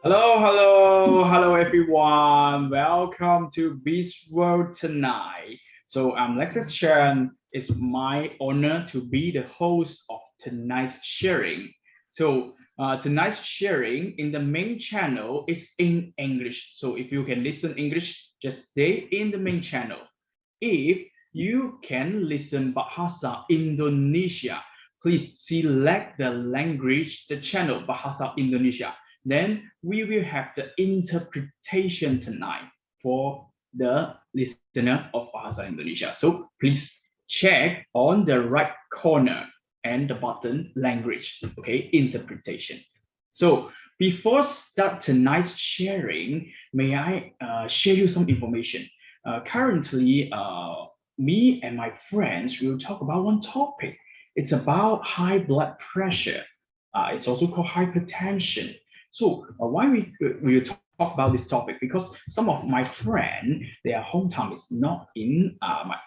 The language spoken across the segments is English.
Hello, everyone. Welcome to Beast World tonight. So I'm Lexus Sharon. It's my honor to be the host of tonight's sharing. Tonight's sharing in the main channel is in English. So if you can listen English, just stay in the main channel. If you can listen Bahasa Indonesia, please select the language, the channel Bahasa Indonesia. Then we will have the interpretation tonight for the listener of Bahasa Indonesia. So please check on the right corner and the button language, okay, interpretation. So before start tonight's sharing, may I share you some information? Currently, me and my friends will talk about one topic. It's about high blood pressure. It's also called hypertension. So why we talk about this topic? Because some of my friends, their hometown is not in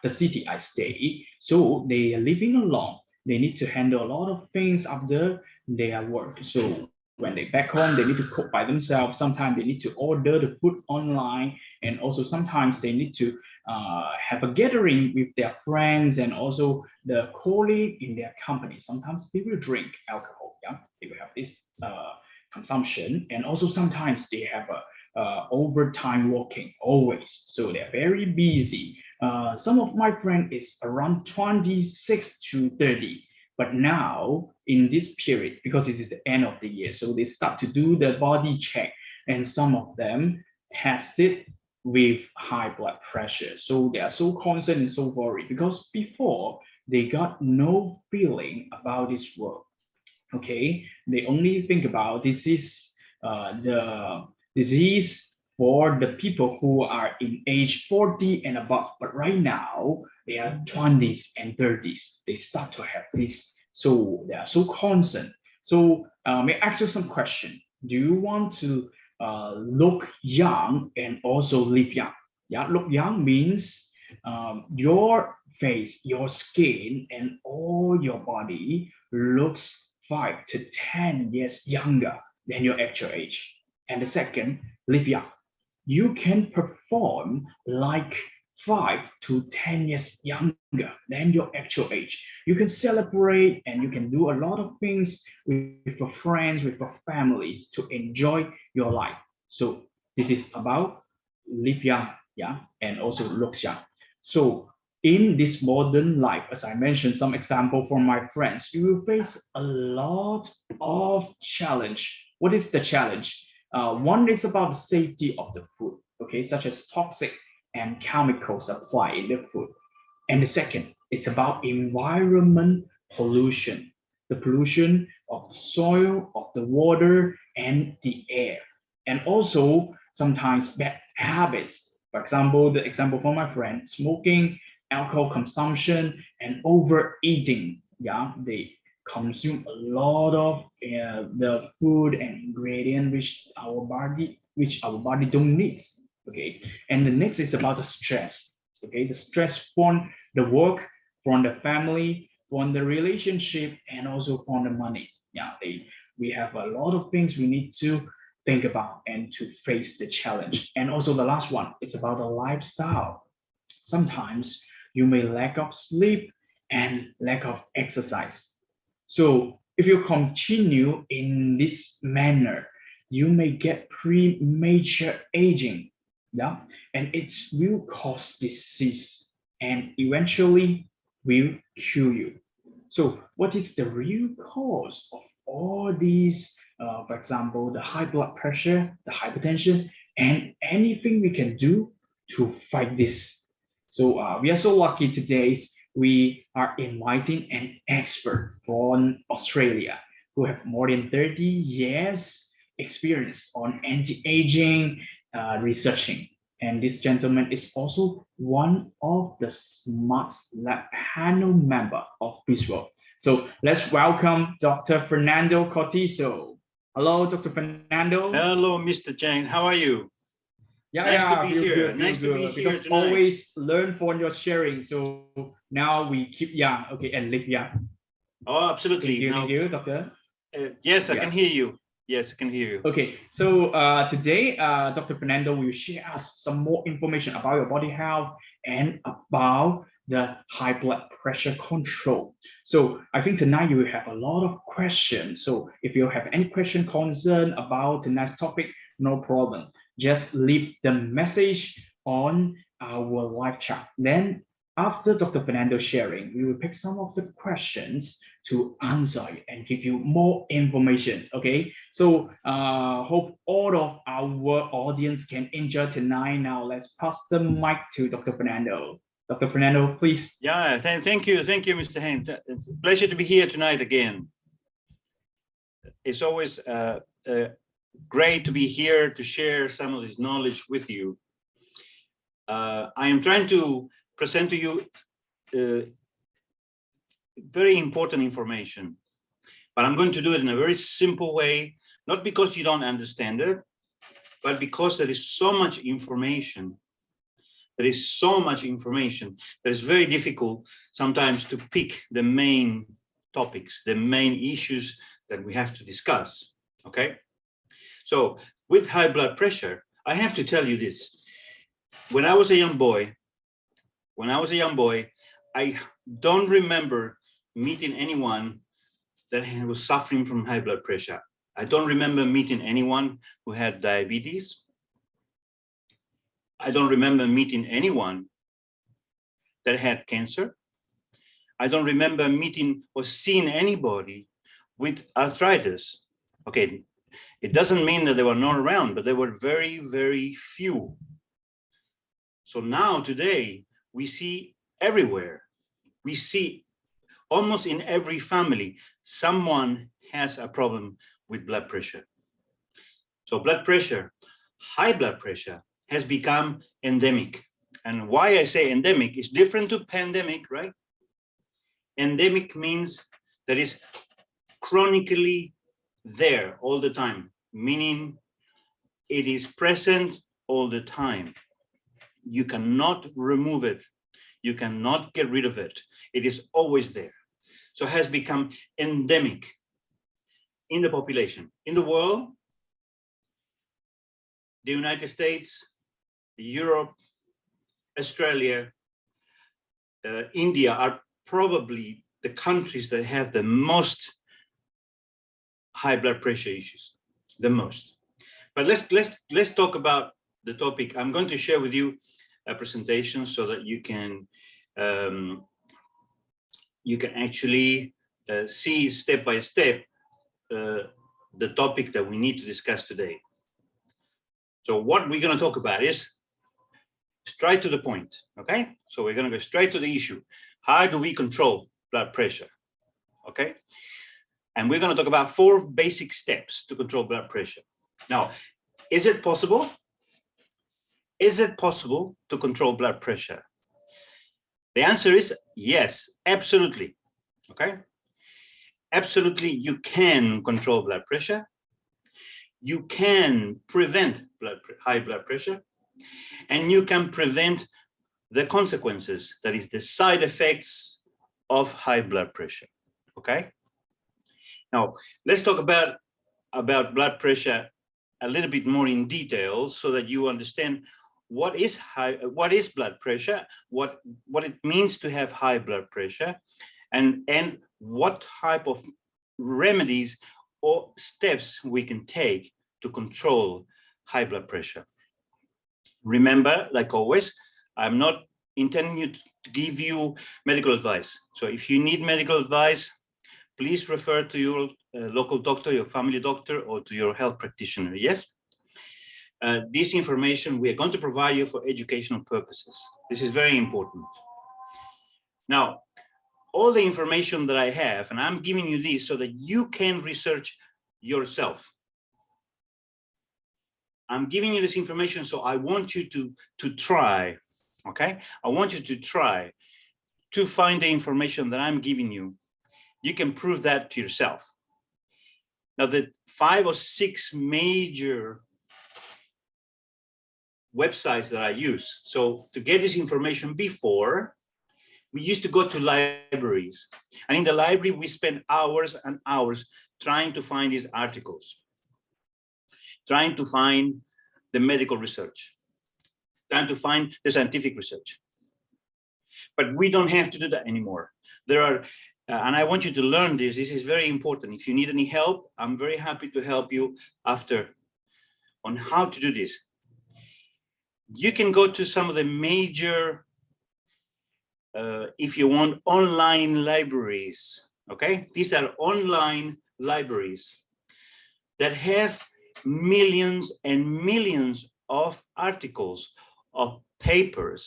the city I stay, so they are living alone. They need to handle a lot of things after their work. So when they back home, they need to cook by themselves. Sometimes they need to order the food online, and also sometimes they need to have a gathering with their friends and also the colleague in their company. Sometimes they will drink alcohol. Yeah, they will have this consumption, and also sometimes they have a overtime working always, so they're very busy. Some of my friend is around 26 to 30, but now in this period, because this is the end of the year, so they start to do the body check, and some of them has it with high blood pressure, so they are so concerned and so worried because before they got no feeling about this world. Okay, they only think about this is the disease for the people who are in age 40 and above, but right now they are 20s and 30s, they start to have this, so they are so concerned. So may I ask you some question? Do you want to look young and also live young? Yeah, look young means your face, your skin, and all your body looks 5 to 10 years younger than your actual age. And the second, live young. You can perform like 5 to 10 years younger than your actual age. You can celebrate and you can do a lot of things with your friends, with your families to enjoy your life. So this is about live young, yeah, and also looks young. So in this modern life, as I mentioned, some example from my friends, you will face a lot of challenge. What is the challenge? One is about the safety of the food, okay, such as toxic and chemical supply in the food. And the second, it's about environment pollution, the pollution of the soil, of the water, and the air. And also sometimes bad habits. For example, the example from my friend, smoking, alcohol consumption, and overeating. Yeah, they consume a lot of the food and ingredient which our body don't need. Okay, and the next is about the stress. Okay, the stress from the work, from the family, from the relationship, and also from the money. Yeah, we have a lot of things we need to think about and to face the challenge. And also the last one, it's about the lifestyle. Sometimes you may lack of sleep and lack of exercise. So if you continue in this manner, you may get premature aging, yeah, and it will cause disease and eventually will kill you. So what is the real cause of all these? For example, the high blood pressure, the hypertension, and anything we can do to fight this. So we are so lucky today. We are inviting an expert from Australia who have more than 30 years experience on anti-aging researching. And this gentleman is also one of the Smart Lab panel member of World. So let's welcome Dr. Fernando Cortizo. Hello, Dr. Fernando. Hello, Mr. Chang. How are you? Yeah, nice yeah, to be feel here. good, Nice to be here because tonight. always learn from your sharing. So now we keep young, okay, and live young. Oh, absolutely. Thank you, doctor. Yes, I can hear you. Yes, I can hear you. Okay, so today, Dr. Fernando will share us some more information about your body health and about the high blood pressure control. So I think tonight you will have a lot of questions. So if you have any question, concern about tonight's topic, no problem. Just leave the message on our live chat. Then after Dr. Fernando sharing, we will pick some of the questions to answer and give you more information. Okay, so hope all of our audience can enjoy tonight. Now let's pass the mic to Dr. Fernando. Dr. Fernando, please. Yeah, thank you, Mr. Hain. It's a pleasure to be here tonight again. It's always great to be here to share some of this knowledge with you. I am trying to present to you very important information, but I'm going to do it in a very simple way, not because you don't understand it, but because there is so much information. There is so much information that it's very difficult sometimes to pick the main topics, the main issues that we have to discuss, okay? So with high blood pressure, I have to tell you this. When I was a young boy, I don't remember meeting anyone that was suffering from high blood pressure. I don't remember meeting anyone who had diabetes. I don't remember meeting anyone that had cancer. I don't remember meeting or seeing anybody with arthritis. Okay, it doesn't mean that they were not around, but they were very, very few. So now today, we see everywhere. We see almost in every family, someone has a problem with blood pressure. So blood pressure, high blood pressure, has become endemic. And why I say endemic is different to pandemic, right? Endemic means that it's chronically there all the time, meaning it is present all the time. You cannot remove it. You cannot get rid of it. It is always there. So it has become endemic in the population. In the world, the United States, Europe, Australia, India are probably the countries that have the most high blood pressure issues, the most. But let's talk about the topic. I'm going to share with you a presentation so that you can actually see step by step the topic that we need to discuss today. So what we're going to talk about is straight to the point, okay? So we're going to go straight to the issue. How do we control blood pressure, okay? And we're going to talk about 4 basic steps to control blood pressure. Now, is it possible? Is it possible to control blood pressure? The answer is yes, absolutely, okay? Absolutely, you can control blood pressure. You can prevent high blood pressure, and you can prevent the consequences, that is the side effects of high blood pressure, okay? Now, let's talk about blood pressure a little bit more in detail so that you understand what is blood pressure, what it means to have high blood pressure, and what type of remedies or steps we can take to control high blood pressure. Remember, like always, I'm not intending to give you medical advice. So if you need medical advice, please refer to your local doctor, your family doctor, or to your health practitioner, yes? This information we are going to provide you for educational purposes. This is very important. Now, all the information that I have, and I'm giving you this so that you can research yourself. I'm giving you this information, so I want you to try, okay? I want you to try to find the information that I'm giving you. You can prove that to yourself. Now, the 5 or 6 major websites that I use. So to get this information before, we used to go to libraries. And in the library, we spend hours and hours trying to find these articles. trying to find the medical research, trying to find the scientific research. But we don't have to do that anymore. There are, and I want you to learn this. This is very important. If you need any help, I'm very happy to help you after on how to do this. You can go to some of the major, if you want, online libraries, okay? These are online libraries that have millions and millions of articles, of papers,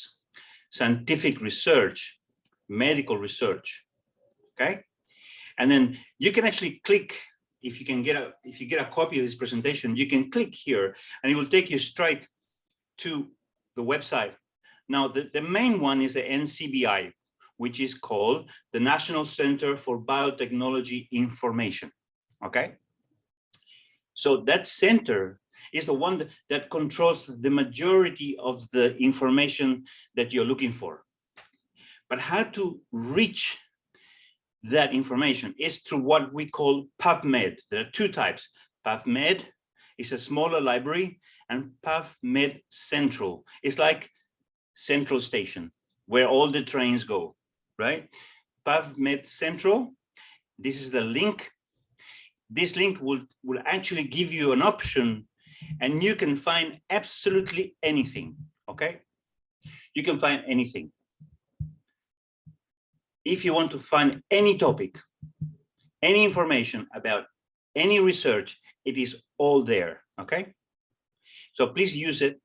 scientific research, medical research, okay? And then you can actually click, if you get a copy of this presentation, you can click here and it will take you straight to the website. Now, the main one is the NCBI, which is called the National Center for Biotechnology Information, okay? So that center is the one that controls the majority of the information that you're looking for. But how to reach that information is through what we call PubMed. There are two types. PubMed is a smaller library, and PubMed Central is like Central Station, where all the trains go, right? PubMed Central, this is the link. This link will actually give you an option, and you can find absolutely anything, okay? You can find anything. If you want to find any topic, any information about any research, it is all there, okay? So please use it.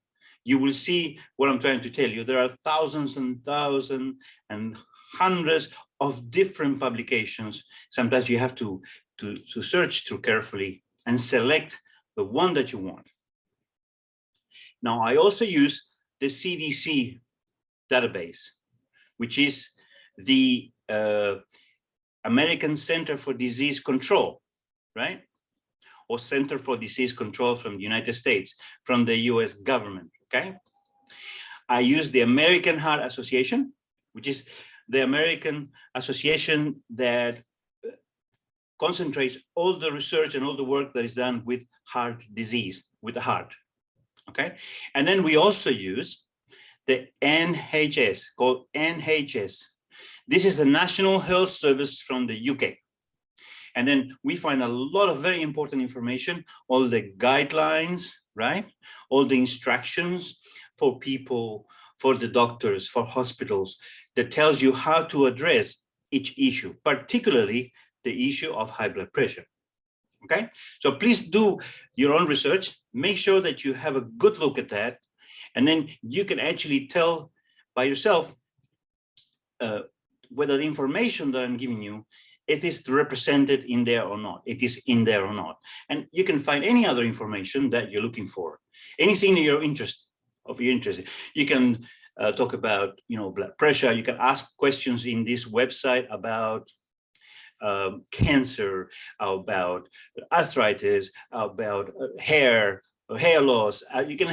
You will see what I'm trying to tell you. There are thousands and thousands and hundreds of different publications. Sometimes you have to search through carefully and select the one that you want. Now, I also use the CDC database, which is the American Center for Disease Control, right? Or Center for Disease Control from the United States, from the US government, okay? I use the American Heart Association, which is the American association that concentrates all the research and all the work that is done with heart disease, with the heart, okay? And then we also use the NHS, called NHS. This is the National Health Service from the UK. And then we find a lot of very important information, all the guidelines, right? All the instructions for people, for the doctors, for hospitals, that tells you how to address each issue, particularly the issue of high blood pressure, okay? So please do your own research, make sure that you have a good look at that, and then you can actually tell by yourself whether the information that I'm giving you, it is represented in there or not, it is in there or not. And you can find any other information that you're looking for, anything that you're interested. You can talk about, blood pressure. You can ask questions in this website about cancer, about arthritis, about hair loss. You can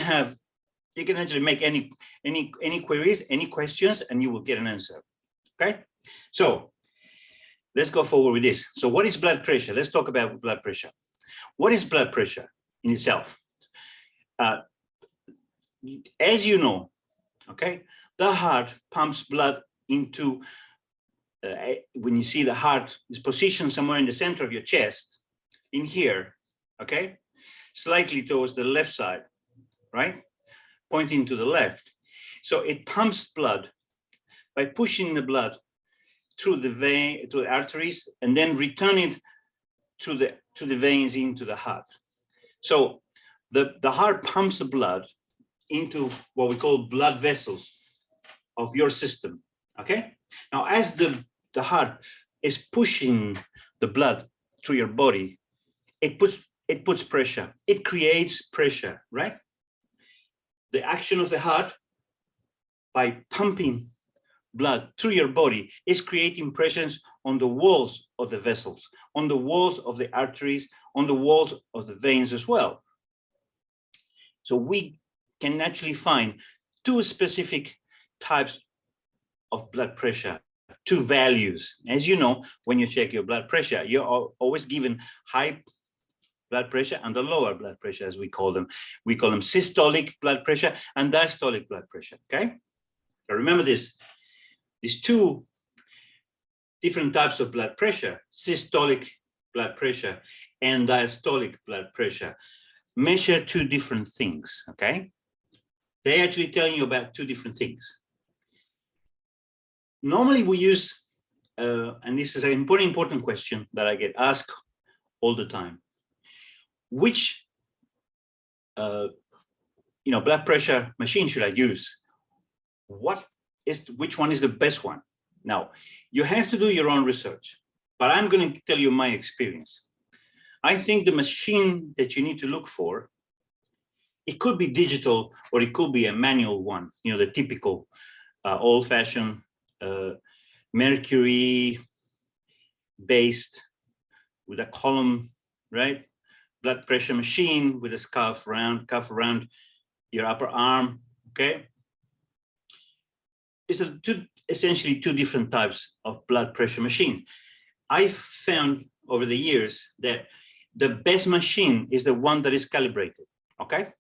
actually make any queries, any questions, and you will get an answer. Okay, so let's go forward with this. So what is blood pressure? Let's talk about blood pressure. What is blood pressure in itself? As you know, okay, the heart pumps blood into, when you see the heart is positioned somewhere in the center of your chest, in here, okay, slightly towards the left side, right, pointing to the left. So it pumps blood by pushing the blood through the vein, to the arteries, and then return it to the veins into the heart. So the heart pumps the blood into what we call blood vessels of your system, okay? Now, as the heart is pushing the blood through your body, it puts pressure, it creates pressure, right? The action of the heart by pumping blood through your body is creating pressures on the walls of the vessels, on the walls of the arteries, on the walls of the veins as well. So we can actually find two specific types of blood pressure, two values. As you know, when you check your blood pressure, you're always given high blood pressure and the lower blood pressure, as we call them. We call them systolic blood pressure and diastolic blood pressure, okay? So remember this, these two different types of blood pressure, systolic blood pressure and diastolic blood pressure, measure two different things, okay? They're actually telling you about two different things. Normally we use, and this is an important question that I get asked all the time, which blood pressure machine should I use? Which one is the best one? Now, you have to do your own research, but I'm going to tell you my experience. I think the machine that you need to look for, it could be digital or it could be a manual one, the typical old-fashioned mercury based with a column, right? Blood pressure machine with a cuff around your upper arm, okay? It's essentially two different types of blood pressure machine. I found over the years that the best machine is the one that is calibrated, okay?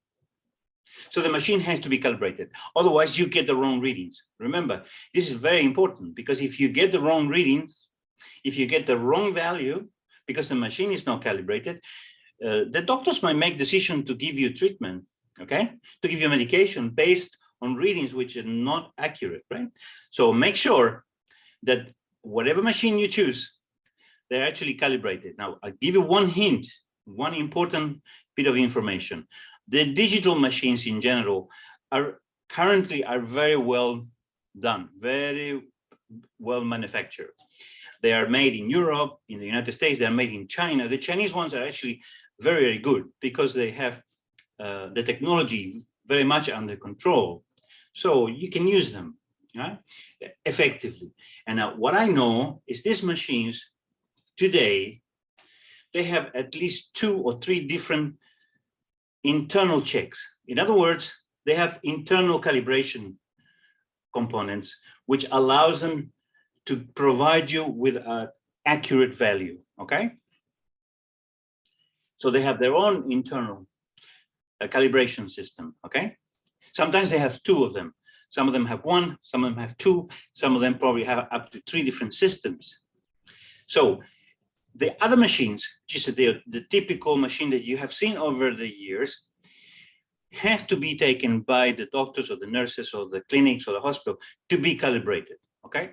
So the machine has to be calibrated. Otherwise, you get the wrong readings. Remember, this is very important because if you get the wrong readings, if you get the wrong value, because the machine is not calibrated, the doctors might make decision to give you treatment, okay? To give you medication based on readings which are not accurate, right? So make sure that whatever machine you choose, they're actually calibrated. Now, I'll give you one hint, one important bit of information. The digital machines in general are currently very well done, very well manufactured. They are made in Europe, in the United States, they're made in China. The Chinese ones are actually very, very good because they have the technology very much under control. So you can use them, right, effectively. And now what I know is these machines today, they have at least 2 or 3 different internal checks. In other words, they have internal calibration components, which allows them to provide you with an accurate value, okay? So they have their own internal calibration system, okay? Sometimes they have 2 of them. Some of them have 1, some of them have 2, some of them probably have up to 3 different systems. So the other machines, just the typical machine that you have seen over the years, have to be taken by the doctors or the nurses or the clinics or the hospital to be calibrated, okay?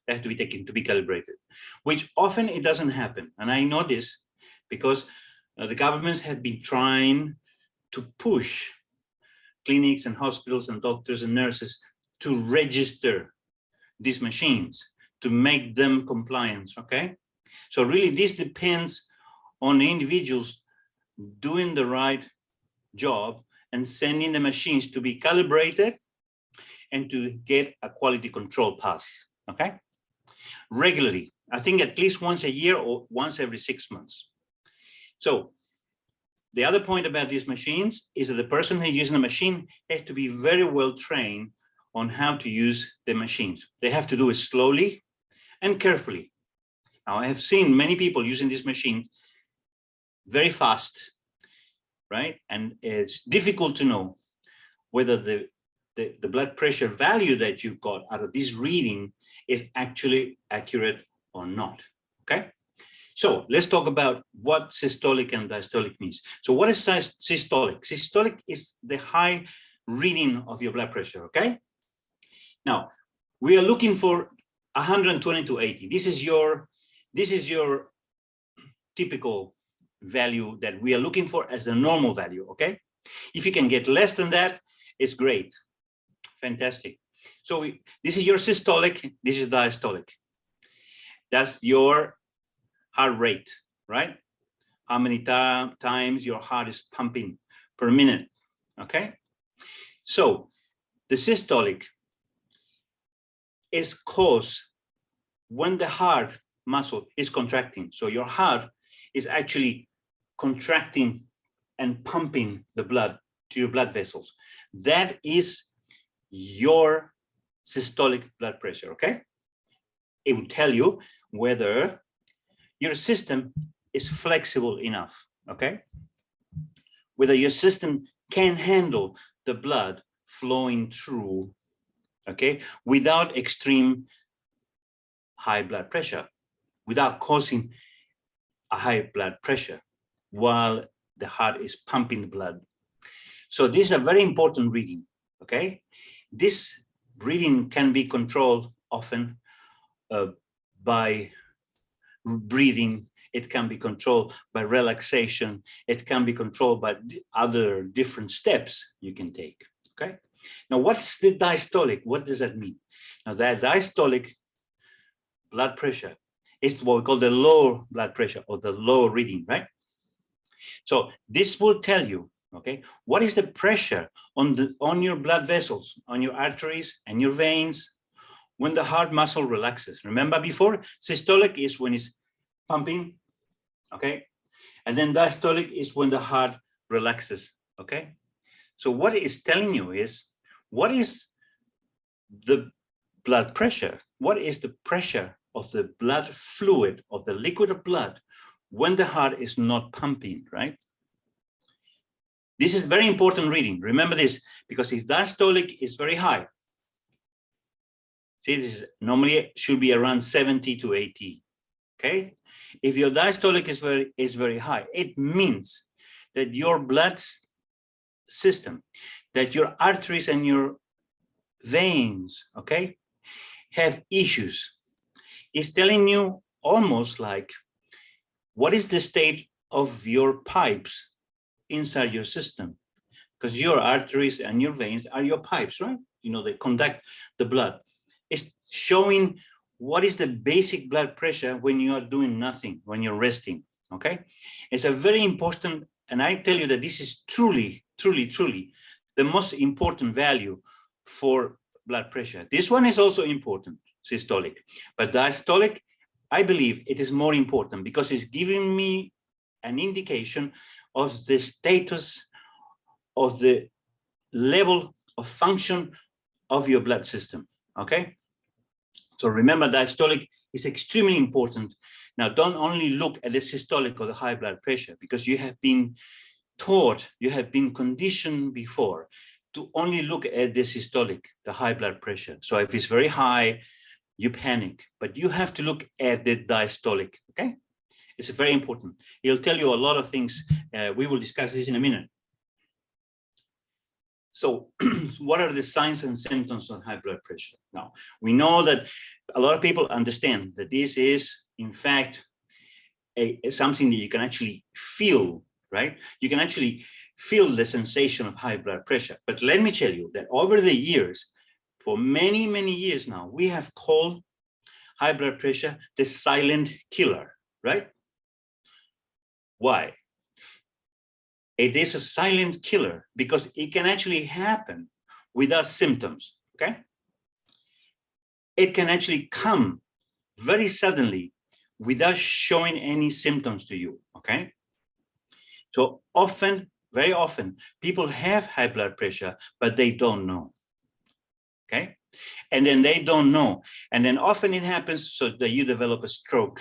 They have to be taken to be calibrated, which often it doesn't happen. And I know this because the governments have been trying to push clinics and hospitals and doctors and nurses to register these machines, to make them compliant, okay? So really this depends on the individuals doing the right job and sending the machines to be calibrated and to get a quality control pass, okay? Regularly, I think at least once a year or once every 6 months. So the other point about these machines is that the person who's using the machine has to be very well trained on how to use the machines. They have to do it slowly and carefully. Now, I have seen many people using these machines very fast, right? And it's difficult to know whether the blood pressure value that you got out of this reading is actually accurate or not, okay? So let's talk about what systolic and diastolic means. So what is systolic? Systolic is the high reading of your blood pressure, okay? Now, we are looking for 120 to 80. This is your typical value that we are looking for as the normal value, okay? If you can get less than that, it's great, fantastic. So this is your systolic, this is diastolic. That's your heart rate, right? How many times your heart is pumping per minute, okay? So the systolic is caused when the heart muscle is contracting. So your heart is actually contracting and pumping the blood to your blood vessels. That is your systolic blood pressure, okay? It will tell you whether your system is flexible enough, okay? Whether your system can handle the blood flowing through, okay, without extreme high blood pressure, without causing a high blood pressure while the heart is pumping the blood. So this is a very important reading, okay? This reading can be controlled often by breathing. It can be controlled by relaxation. It can be controlled by other different steps you can take, okay? Now, what's the diastolic? What does that mean? Now, that diastolic blood pressure is what we call the low blood pressure or the low reading, right? So this will tell you, okay, what is the pressure on your blood vessels, on your arteries and your veins when the heart muscle relaxes. Remember before, systolic is when it's pumping, okay? And then diastolic is when the heart relaxes, okay? So what it is telling you is, what is the blood pressure? What is the pressure of the blood fluid, of the liquid of blood, when the heart is not pumping, right? This is very important reading. Remember this, because if diastolic is very high, see, this is normally should be around 70 to 80, okay? If your diastolic is very high, it means that your blood system, that your arteries and your veins, okay, have issues. It's telling you almost like, what is the state of your pipes inside your system? Because your arteries and your veins are your pipes, right? You know, they conduct the blood. It's showing what is the basic blood pressure when you are doing nothing, when you're resting, okay? It's a very important, and I tell you that this is truly, truly, truly the most important value for blood pressure. This one is also important, systolic, but diastolic, I believe it is more important because it's giving me an indication of the status of the level of function of your blood system, okay? So remember, diastolic is extremely important. Now, don't only look at the systolic or the high blood pressure, because you have been taught, you have been conditioned before to only look at the systolic, the high blood pressure. So if it's very high, you panic, but you have to look at the diastolic, okay? It's very important. It'll tell you a lot of things. We will discuss this in a minute. So what are the signs and symptoms of high blood pressure? Now, we know that a lot of people understand that this is, in fact, something that you can actually feel, right? You can actually feel the sensation of high blood pressure. But let me tell you that over the years, for many, many years now, we have called high blood pressure the silent killer, right? Why? It is a silent killer because it can actually happen without symptoms, okay? It can actually come very suddenly without showing any symptoms to you, okay? So often, very often, people have high blood pressure, but they don't know, okay? And then they don't know. And then often it happens so that you develop a stroke.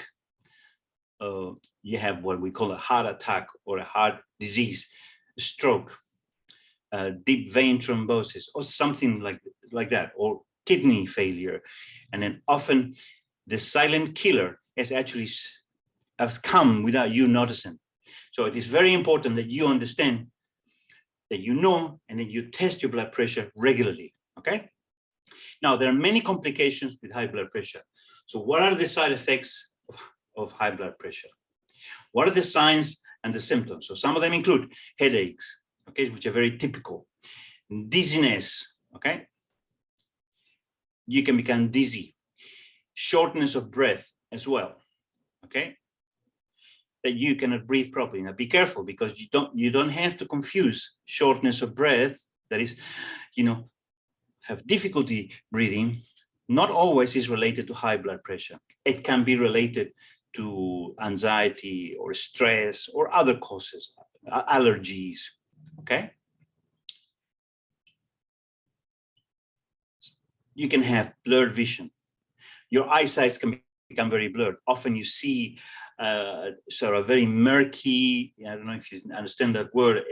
You have what we call a heart attack or a heart disease, stroke, deep vein thrombosis, or something like that, or kidney failure. And then often the silent killer has come without you noticing. So it is very important that you understand, that you know, and that you test your blood pressure regularly, okay? Now, there are many complications with high blood pressure. So what are the side effects of high blood pressure? What are the signs and the symptoms? So some of them include headaches, okay, which are very typical. Dizziness, okay? You can become dizzy. Shortness of breath as well, okay? That you cannot breathe properly. Now be careful, because you don't have to confuse shortness of breath, that is, have difficulty breathing, not always is related to high blood pressure. It can be related to anxiety or stress or other causes, allergies, okay? You can have blurred vision. Your eyesight can become very blurred. Often you see sort of very murky. I don't know if you understand that word.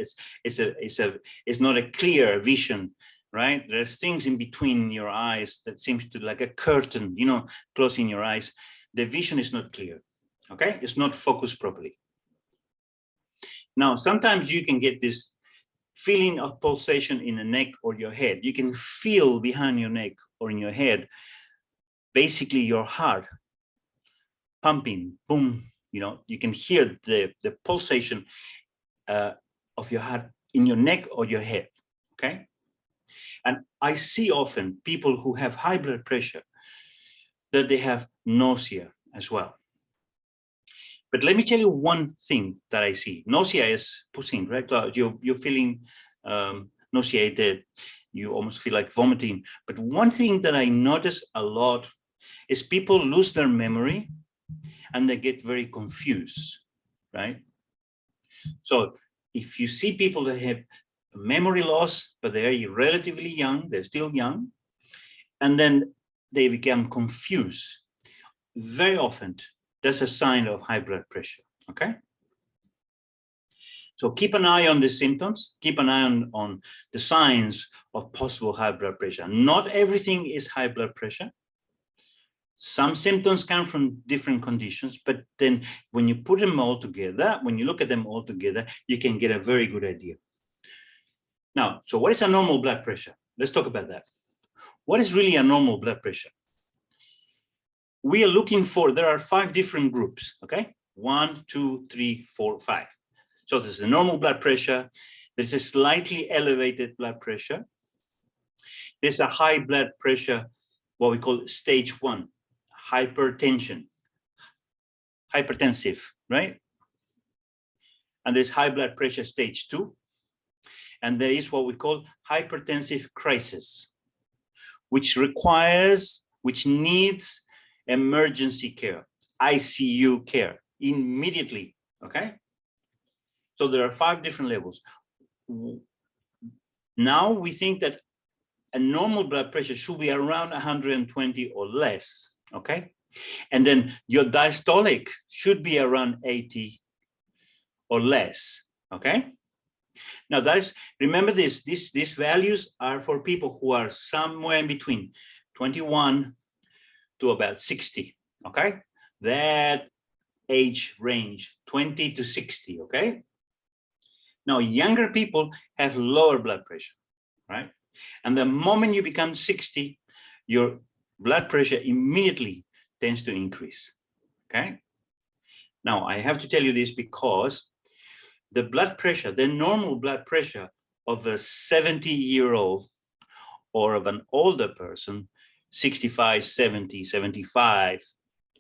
It's not a clear vision, right? There's things in between your eyes that seems to like a curtain, you know, closing your eyes. The vision is not clear. Okay, it's not focused properly. Now, sometimes you can get this feeling of pulsation in the neck or your head. You can feel behind your neck or in your head, basically your heart pumping, boom, you know, you can hear the pulsation of your heart in your neck or your head, okay? And I see often people who have high blood pressure that they have nausea as well. But let me tell you one thing that I see. Nausea is pushing, right? You're feeling nauseated. You almost feel like vomiting. But one thing that I notice a lot is people lose their memory and they get very confused, right? So if you see people that have memory loss, but they're relatively young, they're still young, and then they become confused, very often that's a sign of high blood pressure, okay? So keep an eye on the symptoms, keep an eye on the signs of possible high blood pressure. Not everything is high blood pressure. Some symptoms come from different conditions, but then when you put them all together, when you look at them all together, you can get a very good idea. Now, so what is a normal blood pressure? Let's talk about that. What is really a normal blood pressure? We are looking for, there are 5 different groups, okay? 1, 2, 3, 4, 5. So there's a normal blood pressure. There's a slightly elevated blood pressure. There's a high blood pressure, what we call stage 1, hypertension, hypertensive, right? And there's high blood pressure stage 2. And there is what we call hypertensive crisis, which needs emergency care, ICU care immediately, okay? So there are 5 different levels. Now we think that a normal blood pressure should be around 120 or less, okay? And then your diastolic should be around 80 or less, okay? Now that is, remember this, these values are for people who are somewhere in between 21 to about 60, okay? That age range, 20 to 60, okay? Now, younger people have lower blood pressure, right? And the moment you become 60, your blood pressure immediately tends to increase, okay? Now, I have to tell you this because the blood pressure, the normal blood pressure of a 70-year-old or of an older person, 65, 70, 75,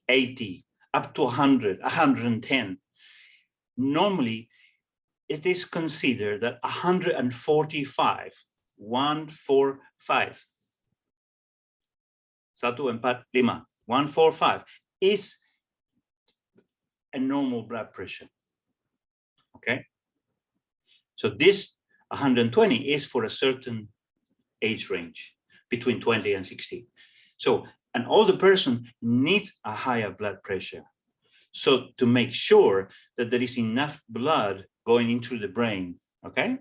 80, up to 100, 110, normally it is considered that 145, 145, 145 is a normal blood pressure, okay? So this 120 is for a certain age range, between 20 and 60. So an older person needs a higher blood pressure. So to make sure that there is enough blood going into the brain, okay?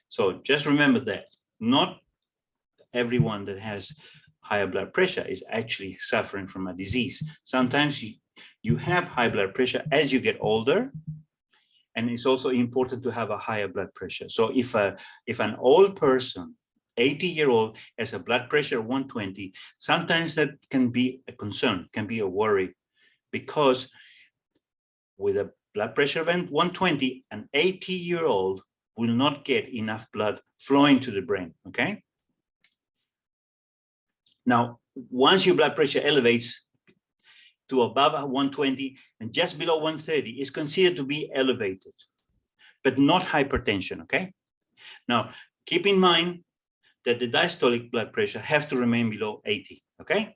So just remember that not everyone that has higher blood pressure is actually suffering from a disease. Sometimes you have high blood pressure as you get older, and it's also important to have a higher blood pressure. So if an old person, 80-year-old, has a blood pressure of 120, sometimes that can be a concern, can be a worry, because with a blood pressure of 120, an 80-year-old will not get enough blood flowing to the brain, okay? Now, once your blood pressure elevates to above 120 and just below 130, is considered to be elevated, but not hypertension, okay? Now, keep in mind that the diastolic blood pressure has to remain below 80, okay?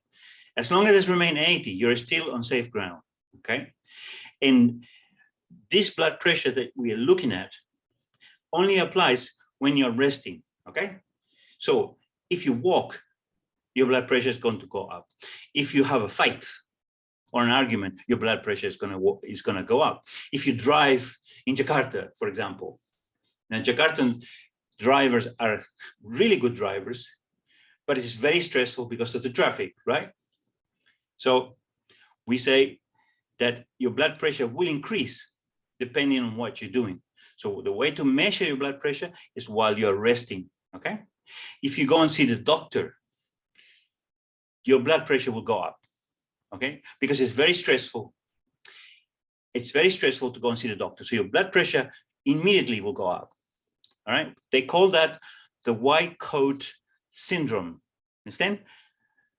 As long as it remains 80, you're still on safe ground, okay? And this blood pressure that we are looking at only applies when you're resting, okay? So if you walk, your blood pressure is going to go up. If you have a fight, or an argument, your blood pressure is going to go up. If you drive in Jakarta, for example, now Jakartan drivers are really good drivers, but it's very stressful because of the traffic, right? So we say that your blood pressure will increase depending on what you're doing. So the way to measure your blood pressure is while you're resting, okay? If you go and see the doctor, your blood pressure will go up, okay? Because it's very stressful. It's very stressful to go and see the doctor. So your blood pressure immediately will go up, all right? They call that the white coat syndrome, understand?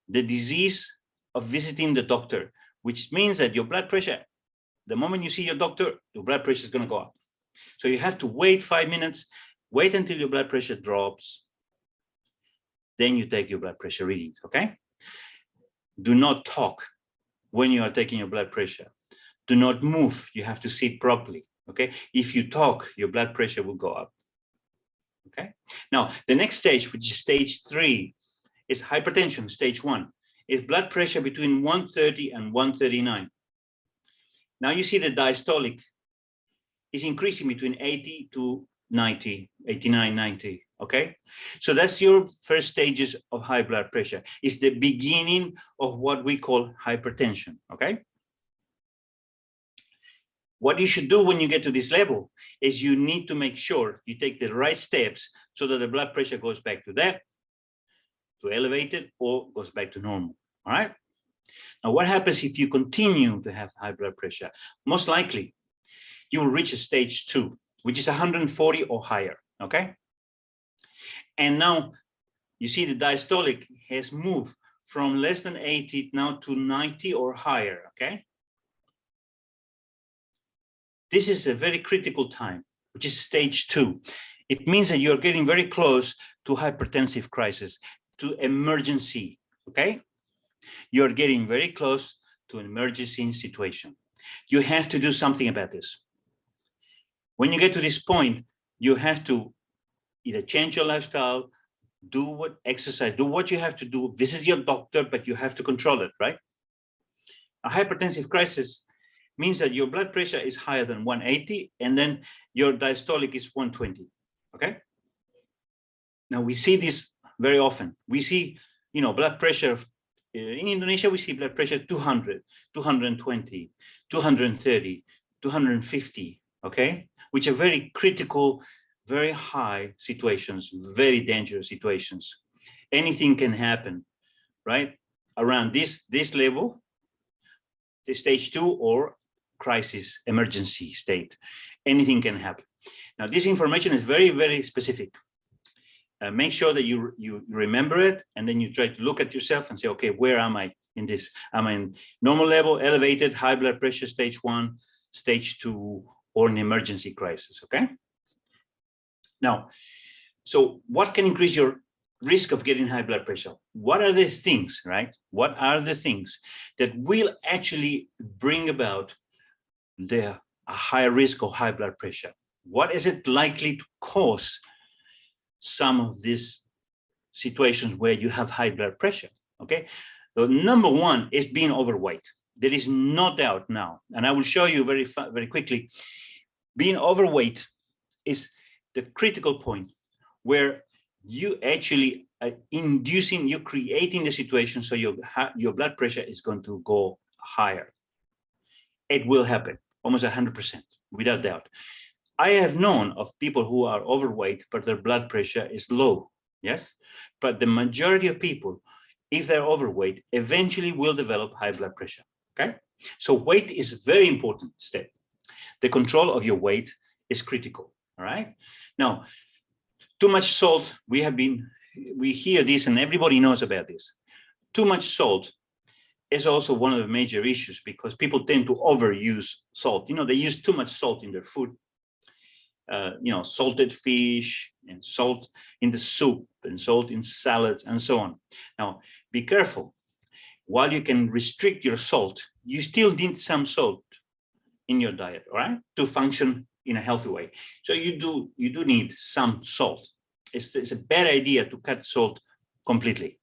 The disease of visiting the doctor, which means that your blood pressure, the moment you see your doctor, your blood pressure is going to go up. So you have to wait 5 minutes, wait until your blood pressure drops, then you take your blood pressure readings, okay? Do not talk when you are taking your blood pressure. Do not move, you have to sit properly, okay? If you talk, your blood pressure will go up, okay? Now, the next stage, which is stage 3, is hypertension, stage 1. Is blood pressure between 130 and 139. Now you see the diastolic is increasing between 80 to 90, 89, 90, okay? So that's your first stages of high blood pressure. It's the beginning of what we call hypertension, okay? What you should do when you get to this level is you need to make sure you take the right steps so that the blood pressure goes back to that, to elevated, or goes back to normal, all right? Now, what happens if you continue to have high blood pressure? Most likely, you will reach a stage 2, which is 140 or higher, okay? And now, you see the diastolic has moved from less than 80 now to 90 or higher, okay? This is a very critical time, which is stage 2. It means that you're getting very close to hypertensive crisis, to emergency, okay? You're getting very close to an emergency situation. You have to do something about this. When you get to this point, you have to either change your lifestyle, do what exercise, do what you have to do, visit your doctor, but you have to control it, right? A hypertensive crisis means that your blood pressure is higher than 180, and then your diastolic is 120, okay? Now, we see this very often. We see, blood pressure. In Indonesia, we see blood pressure 200, 220, 230, 250, okay? Which are very critical, very high situations, very dangerous situations. Anything can happen, right? Around this level, the stage 2 or crisis emergency state, anything can happen. Now, this information is very, very specific. Make sure that you remember it, and then you try to look at yourself and say, okay, where am I in this? Am I in normal level, elevated, high blood pressure, stage 1, stage 2, or an emergency crisis, okay? Now, so what can increase your risk of getting high blood pressure? What are the things, right? What are the things that will actually bring about a higher risk of high blood pressure? What is it likely to cause some of these situations where you have high blood pressure, okay? The number 1 is being overweight. There is no doubt now, and I will show you very quickly. Being overweight is the critical point where you actually are you're creating the situation so your blood pressure is going to go higher. It will happen, almost 100%, without doubt. I have known of people who are overweight, but their blood pressure is low, yes? But the majority of people, if they're overweight, eventually will develop high blood pressure, okay? So weight is a very important step. The control of your weight is critical, all right? Now, too much salt, we hear this and everybody knows about this. Too much salt is also one of the major issues because people tend to overuse salt. They use too much salt in their food. Salted fish and salt in the soup and salt in salads and so on. Now, be careful. While you can restrict your salt, you still need some salt in your diet, all right, to function in a healthy way. So you do need some salt. It's a bad idea to cut salt completely,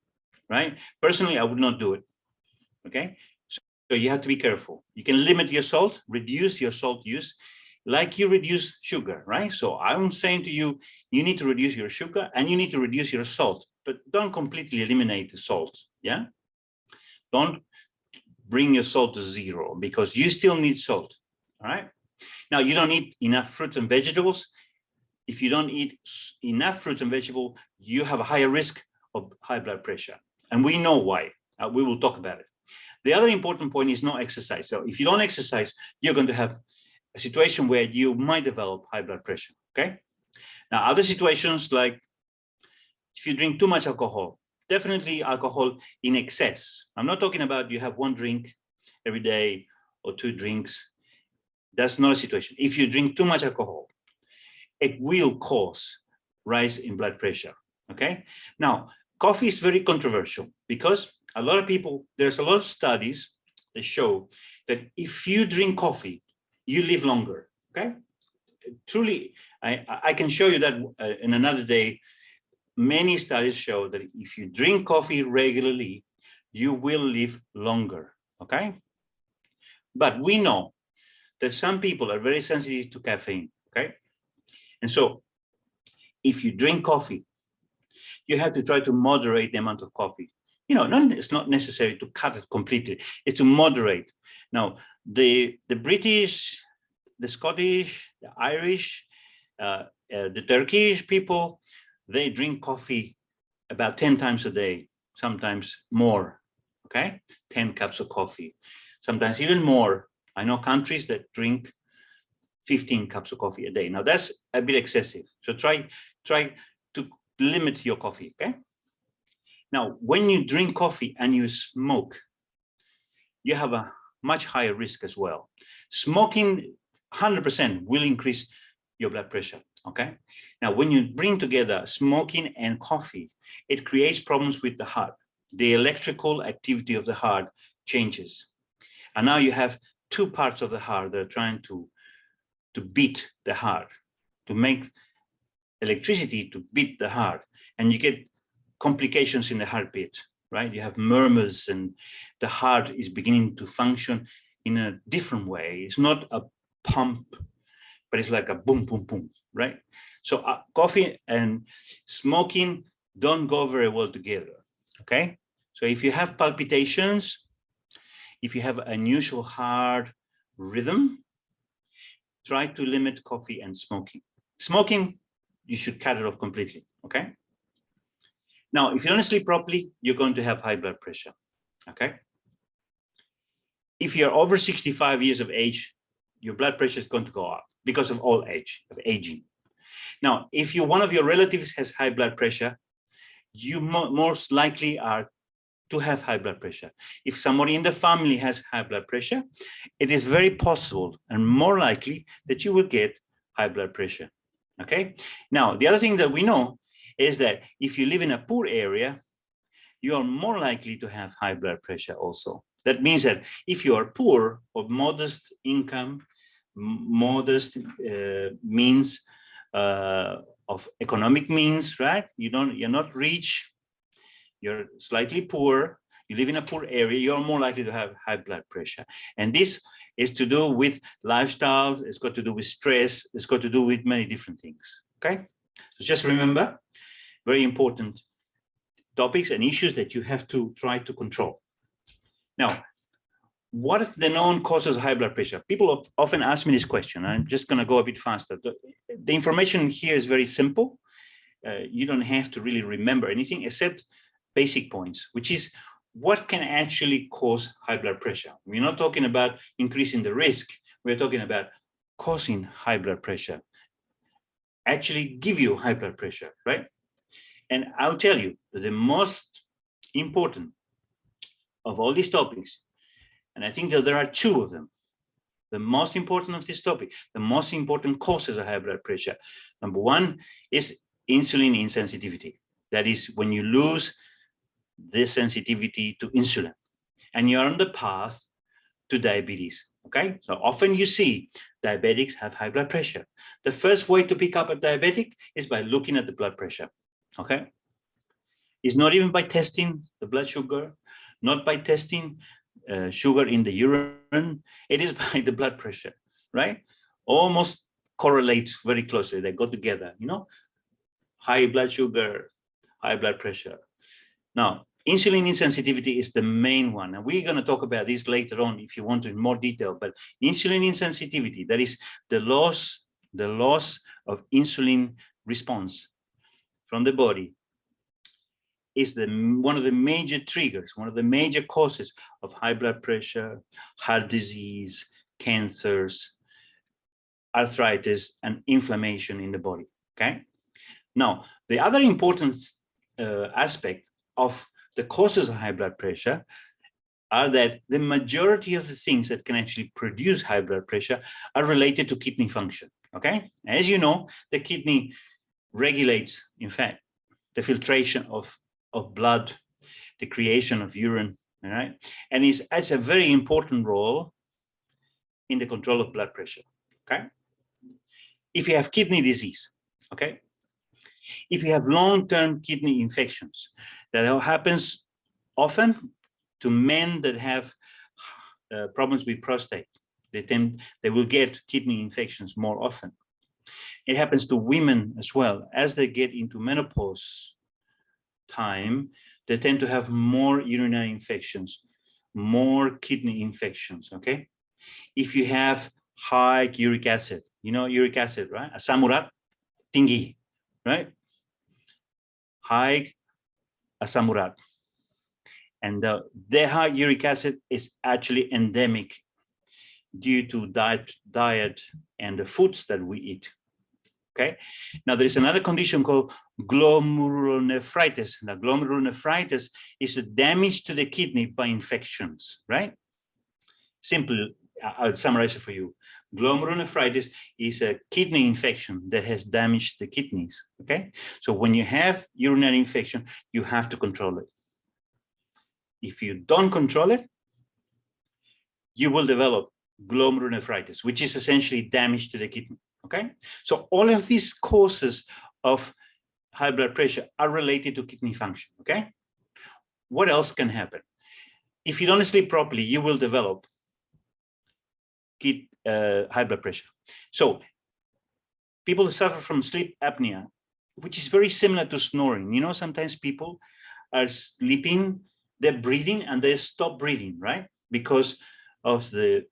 right? Personally, I would not do it, okay? So you have to be careful. You can limit your salt, reduce your salt use, like you reduce sugar, right? So I'm saying to you, you need to reduce your sugar and you need to reduce your salt, but don't completely eliminate the salt, yeah? Don't bring your salt to zero because you still need salt, all right? Now, you don't eat enough fruits and vegetables. If you don't eat enough fruits and vegetables, you have a higher risk of high blood pressure. And we know why. We will talk about it. The other important point is no exercise. So if you don't exercise, you're going to have a situation where you might develop high blood pressure, okay? Now, other situations like if you drink too much alcohol, definitely alcohol in excess. I'm not talking about you have one drink every day or two drinks. That's not a situation. If you drink too much alcohol, it will cause rise in blood pressure, okay? Now, coffee is very controversial because a lot of people, there's a lot of studies that show that if you drink coffee, you live longer, okay? Truly, I can show you that in another day. Many studies show that if you drink coffee regularly, you will live longer, okay? But we know that some people are very sensitive to caffeine, okay? And so if you drink coffee, you have to try to moderate the amount of coffee. You know, it's not necessary to cut it completely, it's to moderate. Now, the British, the Scottish, the Irish, the Turkish people, they drink coffee about 10 times a day, sometimes more, okay? 10 cups of coffee, sometimes even more. I know countries that drink 15 cups of coffee a day. Now that's a bit excessive. So try to limit your coffee, okay? Now, when you drink coffee and you smoke, you have a much higher risk as well. Smoking 100% will increase your blood pressure, okay? Now, when you bring together smoking and coffee, it creates problems with the heart. The electrical activity of the heart changes. And now you have two parts of the heart that are trying to beat the heart, to make electricity to beat the heart. And you get complications in the heartbeat, right? You have murmurs and the heart is beginning to function in a different way. It's not a pump, but it's like a boom, boom, boom, right? So coffee and smoking don't go very well together, okay? So if you have palpitations, if you have unusual heart rhythm, try to limit coffee and smoking. Smoking, you should cut it off completely, okay? Now, if you don't sleep properly, you're going to have high blood pressure, okay? If you're over 65 years of age, your blood pressure is going to go up because of old age, of aging. Now, if one of your relatives has high blood pressure, you most likely are to have high blood pressure. If somebody in the family has high blood pressure, it is very possible and more likely that you will get high blood pressure, okay? Now, the other thing that we know is that if you live in a poor area, you are more likely to have high blood pressure also. That means that if you are poor or modest income, modest means of economic means, right? You're not rich, you're slightly poor, you live in a poor area, you're more likely to have high blood pressure. And this is to do with lifestyles, it's got to do with stress, it's got to do with many different things, okay? So just remember, very important topics and issues that you have to try to control. Now, what are the known causes of high blood pressure? People often ask me this question. I'm just going to go a bit faster. The information here is very simple. You don't have to really remember anything except basic points, which is what can actually cause high blood pressure. We're not talking about increasing the risk. We're talking about causing high blood pressure, actually give you high blood pressure, right? And I'll tell you that the most important of all these topics, and I think that there are two of them, the most important of this topic, the most important causes of high blood pressure. Number one is insulin insensitivity. That is when you lose the sensitivity to insulin and you're on the path to diabetes, okay? So often you see diabetics have high blood pressure. The first way to pick up a diabetic is by looking at the blood pressure, okay? It's not even by testing the blood sugar, not by testing sugar in the urine, it is by the blood pressure, right? Almost correlates very closely. They go together, you know, high blood sugar, high blood pressure. Now, insulin insensitivity is the main one. And we're going to talk about this later on if you want to in more detail. But insulin insensitivity, that is the loss of insulin response from the body, is one of the major triggers, one of the major causes of high blood pressure, heart disease, cancers, arthritis, and inflammation in the body, okay? Now, the other important aspect of the causes of high blood pressure are that the majority of the things that can actually produce high blood pressure are related to kidney function, okay? As you know, the kidney regulates, in fact, the filtration of blood, the creation of urine, all right? And it has a very important role in the control of blood pressure, okay? If you have kidney disease, okay? If you have long-term kidney infections, that happens often to men that have problems with prostate. They will get kidney infections more often. It happens to women as well. As they get into menopause time, they tend to have more urinary infections, more kidney infections, okay? If you have high uric acid, you know uric acid, right? Asam urat tinggi, right? High asam urat. And the high uric acid is actually endemic due to diet and the foods that we eat. Okay. Now there is another condition called glomerulonephritis. Now glomerulonephritis is a damage to the kidney by infections, right? Simply, I'll summarize it for you. Glomerulonephritis is a kidney infection that has damaged the kidneys. Okay. So when you have urinary infection, you have to control it. If you don't control it, you will develop glomerulonephritis, which is essentially damage to the kidney, okay? So all of these causes of high blood pressure are related to kidney function, okay? What else can happen? If you don't sleep properly, you will develop high blood pressure. So people who suffer from sleep apnea, which is very similar to snoring. You know, sometimes people are sleeping, they're breathing and they stop breathing, right? Because of the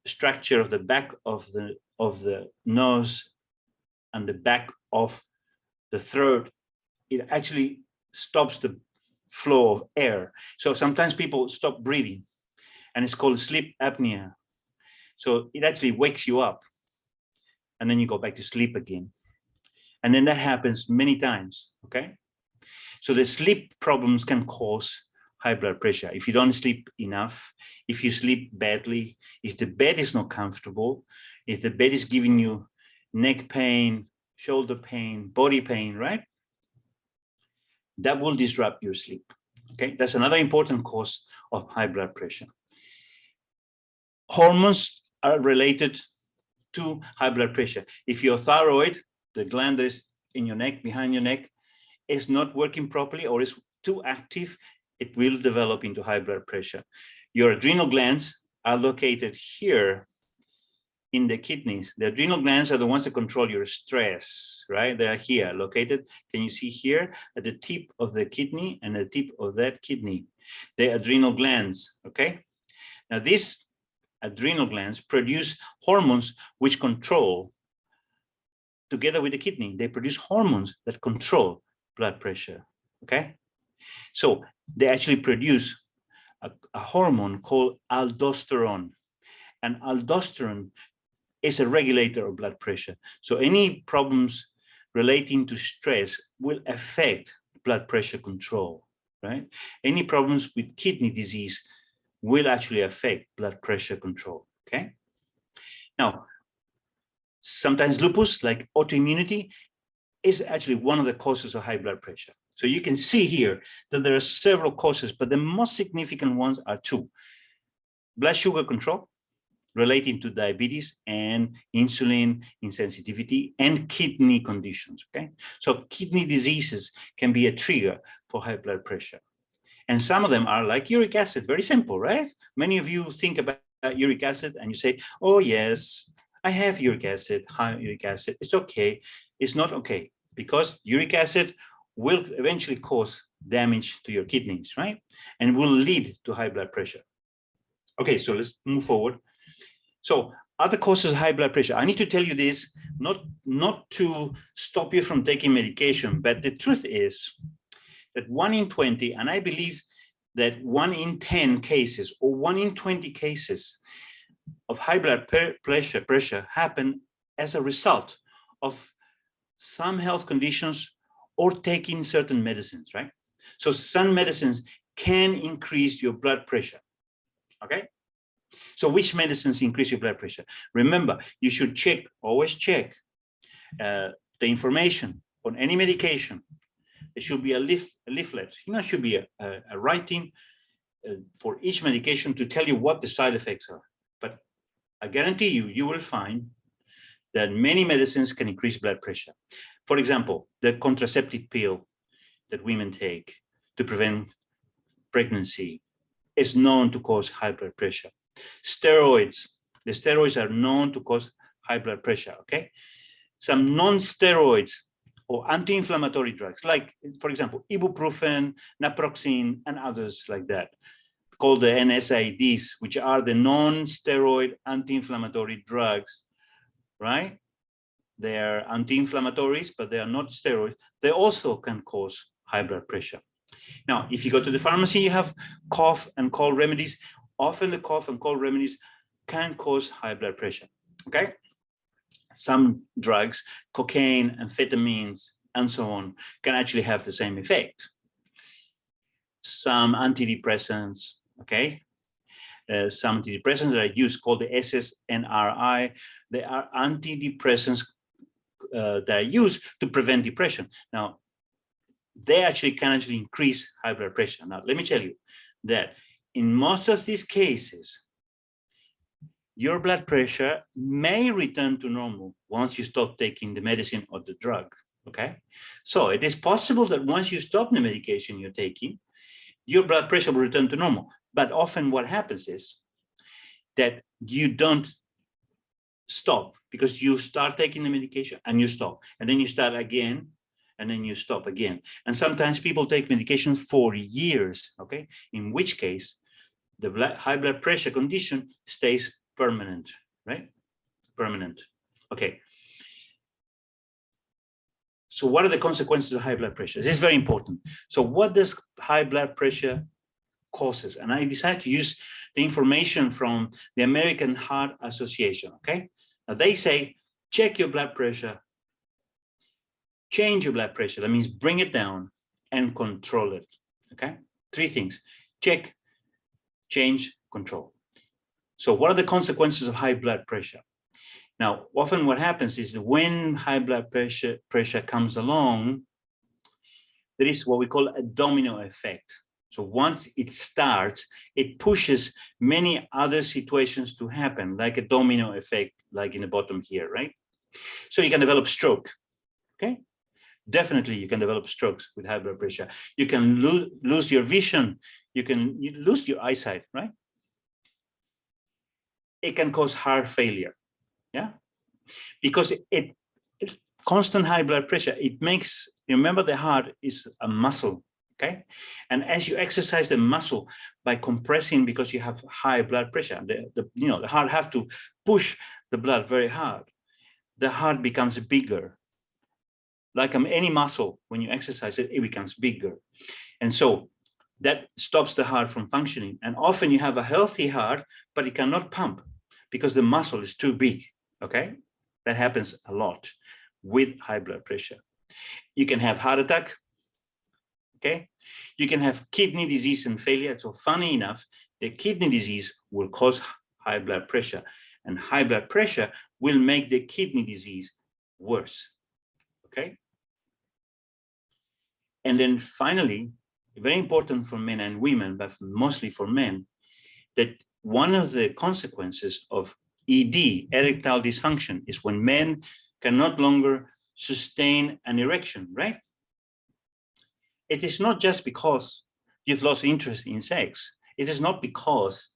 structure of the back of the nose and the back of the throat. It actually stops the flow of air. So sometimes people stop breathing and it's called sleep apnea. So it actually wakes you up and then you go back to sleep again. And then that happens many times, okay? So the sleep problems can cause high blood pressure. If you don't sleep enough, if you sleep badly, if the bed is not comfortable, if the bed is giving you neck pain, shoulder pain, body pain, right? That will disrupt your sleep, okay? That's another important cause of high blood pressure. Hormones are related to high blood pressure. If your thyroid, the gland that is in your neck, behind your neck, is not working properly or is too active, it will develop into high blood pressure. Your adrenal glands are located here in the kidneys. The adrenal glands are the ones that control your stress, right? They are here located. Can you see here at the tip of the kidney and the tip of that kidney, the adrenal glands, okay? Now these adrenal glands produce hormones which control, together with the kidney, they produce hormones that control blood pressure, okay? So they actually produce a hormone called aldosterone. And aldosterone is a regulator of blood pressure. So any problems relating to stress will affect blood pressure control, right? Any problems with kidney disease will actually affect blood pressure control, okay? Now, sometimes lupus, like autoimmunity, is actually one of the causes of high blood pressure. So you can see here that there are several causes, but the most significant ones are two: blood sugar control relating to diabetes and insulin insensitivity and kidney conditions, okay? So kidney diseases can be a trigger for high blood pressure. And some of them are like uric acid, very simple, right? Many of you think about uric acid and you say, oh yes, I have uric acid, high uric acid. It's okay. It's not okay, because uric acid will eventually cause damage to your kidneys, right? And will lead to high blood pressure. Okay, so let's move forward. So other causes of high blood pressure. I need to tell you this, not to stop you from taking medication, but the truth is that 1 in 20, and I believe that 1 in 10 cases or 1 in 20 cases of high blood pressure happen as a result of some health conditions or taking certain medicines, right? So some medicines can increase your blood pressure, okay? So which medicines increase your blood pressure? Remember, you should check, always check the information on any medication. There should be a leaflet, should be a writing for each medication to tell you what the side effects are. But I guarantee you, you will find that many medicines can increase blood pressure. For example, the contraceptive pill that women take to prevent pregnancy is known to cause high blood pressure. Steroids, the steroids are known to cause high blood pressure, okay? Some non-steroids or anti-inflammatory drugs, like, for example, ibuprofen, naproxen, and others like that, called the NSAIDs, which are the non-steroid anti-inflammatory drugs, right? They are anti-inflammatories, but they are not steroids. They also can cause high blood pressure. Now, if you go to the pharmacy, you have cough and cold remedies. Often the cough and cold remedies can cause high blood pressure, okay? Some drugs, cocaine, amphetamines, and so on, can actually have the same effect. Some antidepressants, okay? Some antidepressants that are used, called the SSNRI, they are antidepressants that are used to prevent depression. Now, they can actually increase high blood pressure. Now, let me tell you that in most of these cases, your blood pressure may return to normal once you stop taking the medicine or the drug, okay? So it is possible that once you stop the medication you're taking, your blood pressure will return to normal. But often what happens is that you don't stop, because you start taking the medication and you stop, and then you start again, and then you stop again. And sometimes people take medication for years, okay? In which case, the high blood pressure condition stays permanent, right? Permanent. Okay. So what are the consequences of high blood pressure? This is very important. So what does high blood pressure causes? And I decided to use the information from the American Heart Association, okay? Now they say, check your blood pressure, change your blood pressure. That means bring it down and control it, okay? 3 things: check, change, control. So what are the consequences of high blood pressure? Now, often what happens is that when high blood pressure comes along, there is what we call a domino effect. So once it starts, it pushes many other situations to happen, like a domino effect, like in the bottom here, right? So you can develop stroke, okay? Definitely you can develop strokes with high blood pressure. You can lose your vision. You lose your eyesight, right? It can cause heart failure, yeah? Because constant high blood pressure, it makes, remember, the heart is a muscle, okay? And as you exercise the muscle by compressing, because you have high blood pressure, the heart have to push the blood very hard. The heart becomes bigger. Like any muscle, when you exercise it, it becomes bigger. And so that stops the heart from functioning. And often you have a healthy heart, but it cannot pump because the muscle is too big, okay? That happens a lot with high blood pressure. You can have heart attack, okay? You can have kidney disease and failure. So funny enough, the kidney disease will cause high blood pressure, and high blood pressure will make the kidney disease worse, okay? And then finally, very important for men and women, but mostly for men, that one of the consequences of ED, erectile dysfunction, is when men can no longer sustain an erection, right? It is not just because you've lost interest in sex, it is not because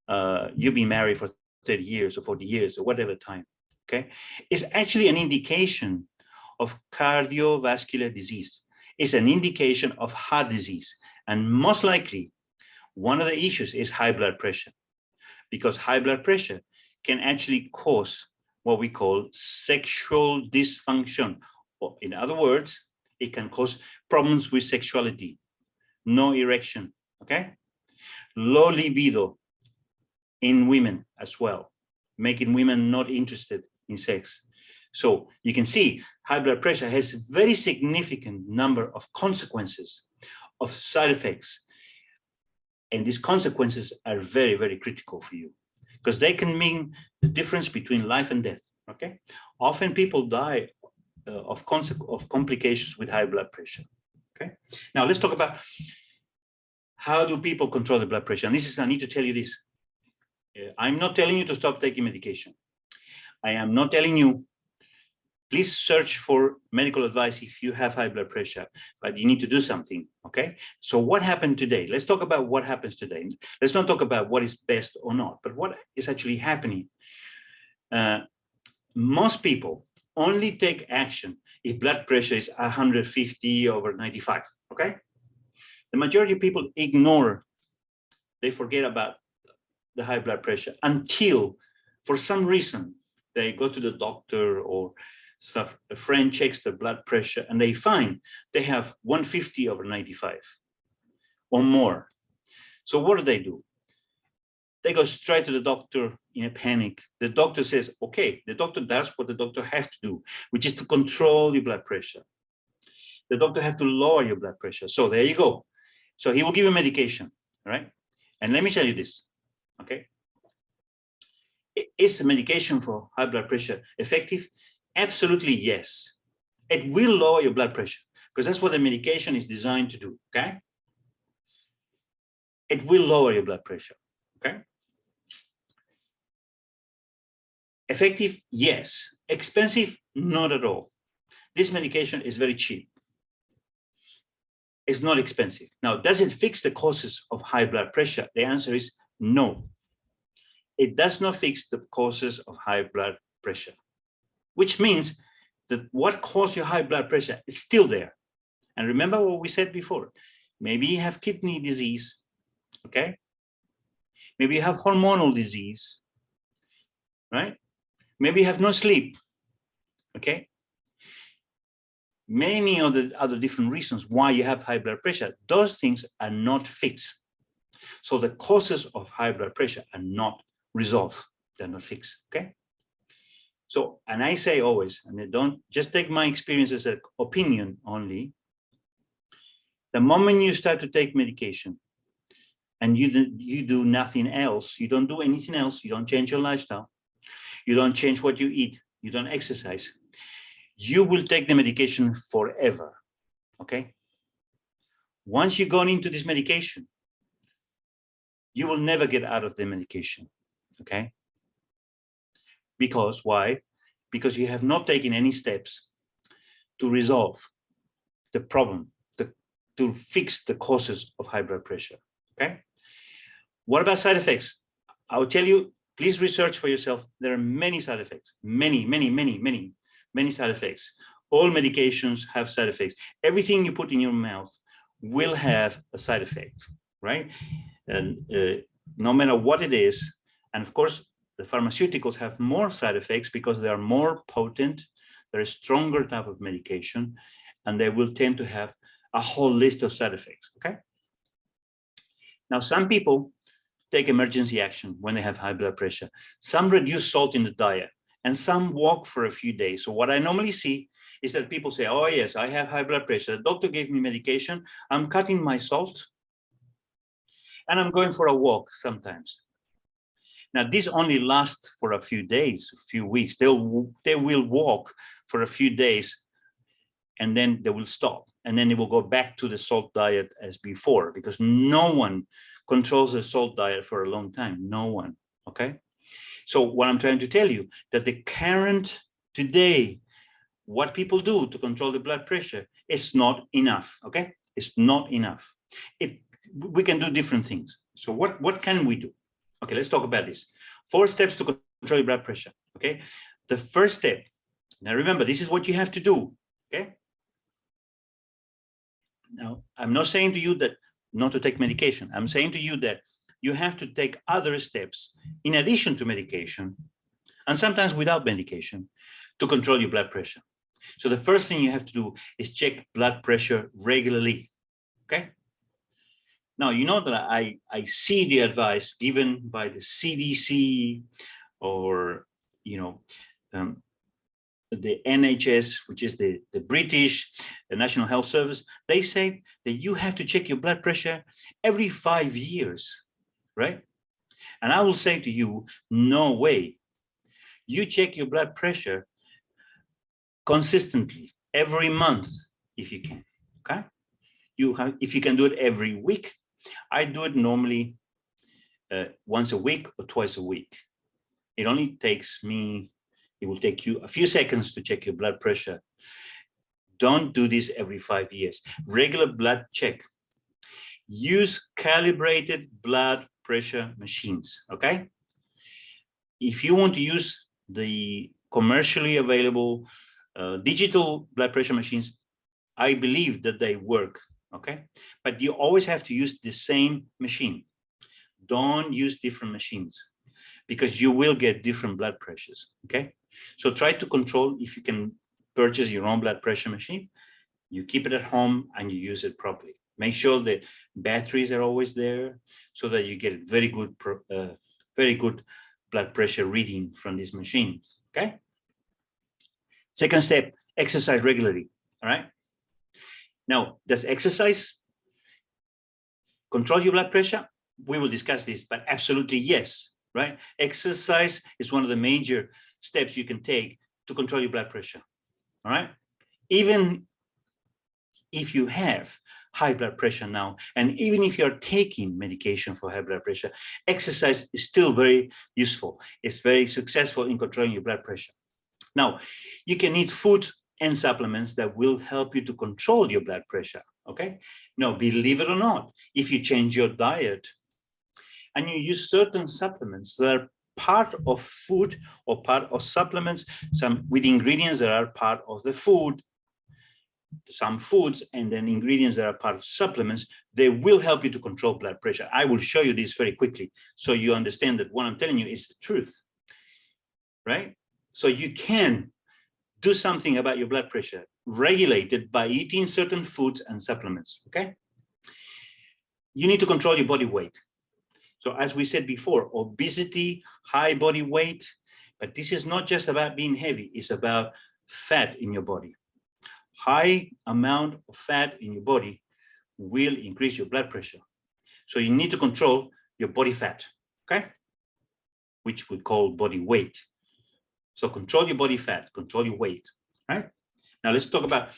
you've been married for 30 years or 40 years or whatever time, okay? It's actually an indication of cardiovascular disease. It's an indication of heart disease. And most likely, one of the issues is high blood pressure, because high blood pressure can actually cause what we call sexual dysfunction. Or in other words, it can cause problems with sexuality, no erection, okay? Low libido in women as well, making women not interested in sex. So you can see high blood pressure has a very significant number of consequences, of side effects. And these consequences are very, very critical for you, because they can mean the difference between life and death, okay? Often people die of complications with high blood pressure, okay? Now let's talk about how do people control the blood pressure. And this is, I need to tell you this. I'm not telling you to stop taking medication. I am not telling you, please search for medical advice if you have high blood pressure, but you need to do something, okay? So what happened today? Let's talk about what happens today. Let's not talk about what is best or not, but what is actually happening. Most people only take action if blood pressure is 150/95, okay? The majority of people ignore, they forget about the high blood pressure until, for some reason, they go to the doctor or a friend checks their blood pressure and they find they have 150/95 or more. So what do? They go straight to the doctor in a panic. The doctor says, okay, the doctor does what the doctor has to do, which is to control your blood pressure. The doctor has to lower your blood pressure. So there you go. So he will give you medication, right? And let me tell you this, okay? Is the medication for high blood pressure effective? Absolutely, yes. It will lower your blood pressure because that's what the medication is designed to do, okay? It will lower your blood pressure, okay? Effective, yes. Expensive, not at all. This medication is very cheap. It's not expensive. Now, does it fix the causes of high blood pressure? The answer is no. It does not fix the causes of high blood pressure, which means that what caused your high blood pressure is still there. And remember what we said before. Maybe you have kidney disease, okay? Maybe you have hormonal disease, right? Maybe you have no sleep, okay? Many of the other different reasons why you have high blood pressure, those things are not fixed. So the causes of high blood pressure are not resolved, they're not fixed, okay? So, and I say always, and don't just take my experience as an opinion only, the moment you start to take medication and you do nothing else, you don't do anything else, you don't change your lifestyle, you don't change what you eat, you don't exercise, you will take the medication forever, okay? Once you've gone into this medication, you will never get out of the medication, okay? Because why? Because you have not taken any steps to resolve the problem, to fix the causes of high blood pressure, okay? What about side effects? I'll tell you, please research for yourself. There are many side effects, many side effects. All medications have side effects. Everything you put in your mouth will have a side effect, right? And no matter what it is, and of course, the pharmaceuticals have more side effects because they are more potent, they're a stronger type of medication, and they will tend to have a whole list of side effects, okay? Now, some people take emergency action when they have high blood pressure. Some reduce salt in the diet, and some walk for a few days. So what I normally see is that people say, oh yes, I have high blood pressure. The doctor gave me medication. I'm cutting my salt, and I'm going for a walk sometimes. Now, this only lasts for a few days, a few weeks. They will walk for a few days, and then they will stop. And then they will go back to the salt diet as before, because no one controls the salt diet for a long time. No one, okay? So what I'm trying to tell you, that the current today, what people do to control the blood pressure is not enough, okay? It's not enough. we can do different things. So what can we do? Okay, let's talk about this. 4 steps to control your blood pressure. Okay, the first step. Now remember, this is what you have to do. Okay. Now I'm not saying to you that not to take medication. I'm saying to you that you have to take other steps in addition to medication, and sometimes without medication, to control your blood pressure. So the first thing you have to do is check blood pressure regularly. Okay. Now, you know that I see the advice given by the CDC or, the NHS, which is the British the National Health Service. They say that you have to check your blood pressure every 5 years, right? And I will say to you, no way. You check your blood pressure consistently every month if you can, okay? If you can do it every week, I do it normally once a week or twice a week. It only takes me, it will take you a few seconds to check your blood pressure. Don't do this every 5 years. Regular blood check. Use calibrated blood pressure machines, okay? If you want to use the commercially available digital blood pressure machines, I believe that they work, okay? But you always have to use the same machine. Don't use different machines because you will get different blood pressures, okay? So try to control, if you can purchase your own blood pressure machine, you keep it at home and you use it properly. Make sure the batteries are always there so that you get very good blood pressure reading from these machines, okay? Second step, exercise regularly, all right? Now, does exercise control your blood pressure? We will discuss this, but absolutely yes, right? Exercise is one of the major steps you can take to control your blood pressure, all right? Even if you have high blood pressure now, and even if you're taking medication for high blood pressure, exercise is still very useful. It's very successful in controlling your blood pressure. Now, you can eat foods and supplements that will help you to control your blood pressure, okay? Now, believe it or not, if you change your diet and you use certain supplements that are part of food or part of supplements, some with ingredients that are part of the food, some foods and then ingredients that are part of supplements, they will help you to control blood pressure. I will show you this very quickly so you understand that what I'm telling you is the truth, right? So you can do something about your blood pressure, regulated by eating certain foods and supplements, okay? You need to control your body weight. So as we said before, obesity, high body weight, but this is not just about being heavy, it's about fat in your body. High amount of fat in your body will increase your blood pressure. So you need to control your body fat, okay? Which we call body weight. So control your body fat, control your weight, right? Now let's talk about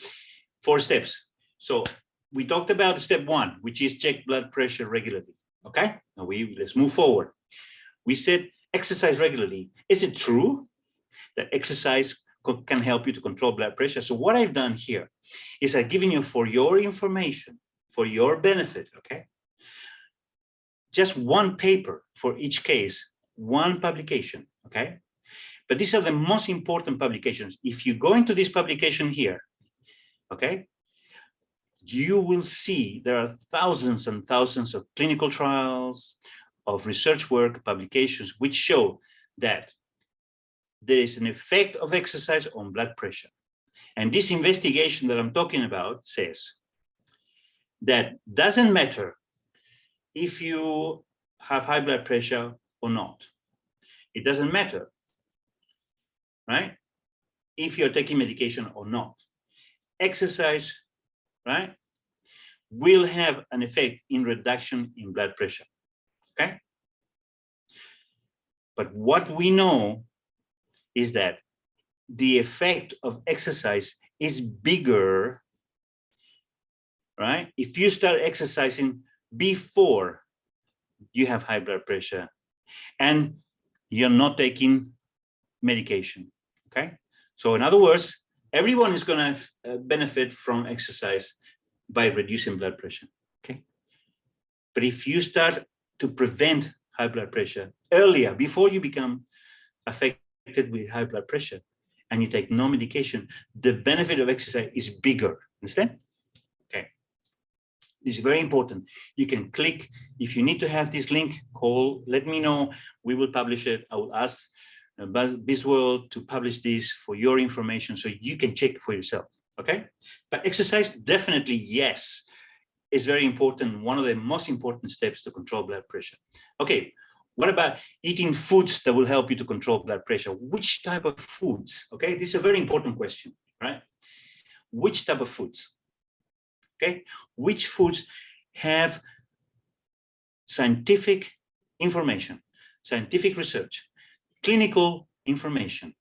4 steps. So we talked about step 1, which is check blood pressure regularly, okay? Now let's move forward. We said exercise regularly. Is it true that exercise can help you to control blood pressure? So what I've done here is I've given you, for your information, for your benefit, okay, just one paper for each case, one publication, okay? But these are the most important publications. If you go into this publication here, okay, you will see there are thousands and thousands of clinical trials, of research work, publications, which show that there is an effect of exercise on blood pressure. And this investigation that I'm talking about says that doesn't matter if you have high blood pressure or not. It doesn't matter, right? If you're taking medication or not. Exercise, right, will have an effect in reduction in blood pressure, okay? But what we know is that the effect of exercise is bigger, right? If you start exercising before you have high blood pressure and you're not taking medication, okay? So in other words, everyone is going to benefit from exercise by reducing blood pressure, okay? But if you start to prevent high blood pressure earlier, before you become affected with high blood pressure, and you take no medication, the benefit of exercise is bigger. Understand? Okay. This is very important. You can click. If you need to have this link, call, let me know. We will publish it. I will ask BizWorld to publish this for your information so you can check for yourself. Okay. But exercise, definitely, yes, is very important. One of the most important steps to control blood pressure. Okay. What about eating foods that will help you to control blood pressure? Which type of foods? Okay, this is a very important question, right? Which type of foods? Okay, which foods have scientific information, scientific research, clinical information,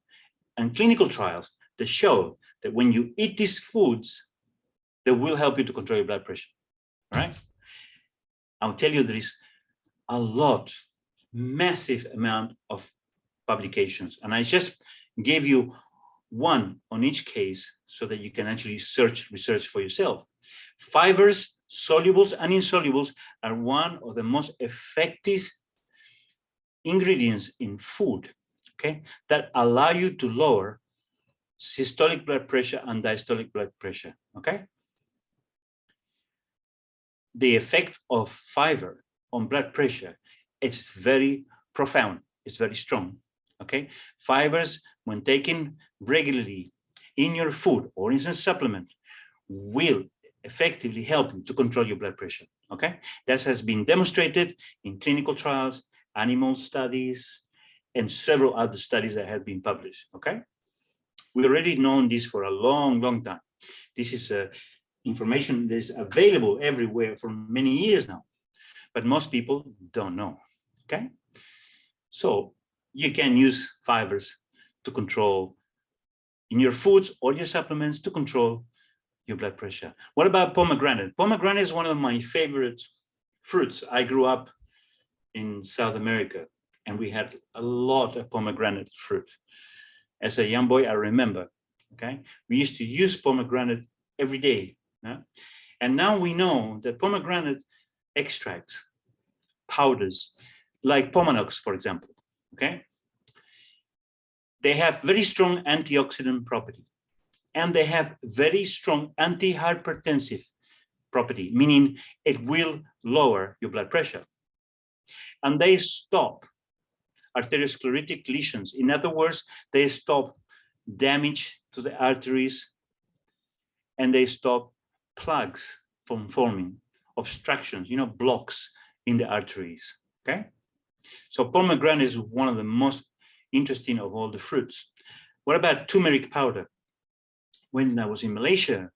and clinical trials that show that when you eat these foods, they will help you to control your blood pressure, right? I'll tell you there is a lot, massive amount of publications. And I just gave you one on each case so that you can actually research for yourself. Fibers, solubles and insolubles are one of the most effective ingredients in food, okay, that allow you to lower systolic blood pressure and diastolic blood pressure, okay? The effect of fiber on blood pressure, it's very profound, it's very strong, okay? Fibers, when taken regularly in your food or in a supplement, will effectively help you to control your blood pressure, okay? That has been demonstrated in clinical trials, animal studies, and several other studies that have been published, okay? We already known this for a long, long time. This is information that is available everywhere for many years now, but most people don't know, okay? So you can use fibers to control in your foods or your supplements to control your blood pressure. What about pomegranate? Pomegranate is one of my favorite fruits. I grew up in South America and we had a lot of pomegranate fruit. As a young boy, I remember, okay? We used to use pomegranate every day. Yeah? And now we know that pomegranate extracts, powders, like Pomanox, for example, okay? They have very strong antioxidant property and they have very strong antihypertensive property, meaning it will lower your blood pressure. And they stop arteriosclerotic lesions. In other words, they stop damage to the arteries and they stop plugs from forming, obstructions, blocks in the arteries, okay? So pomegranate is one of the most interesting of all the fruits. What about turmeric powder? When I was in Malaysia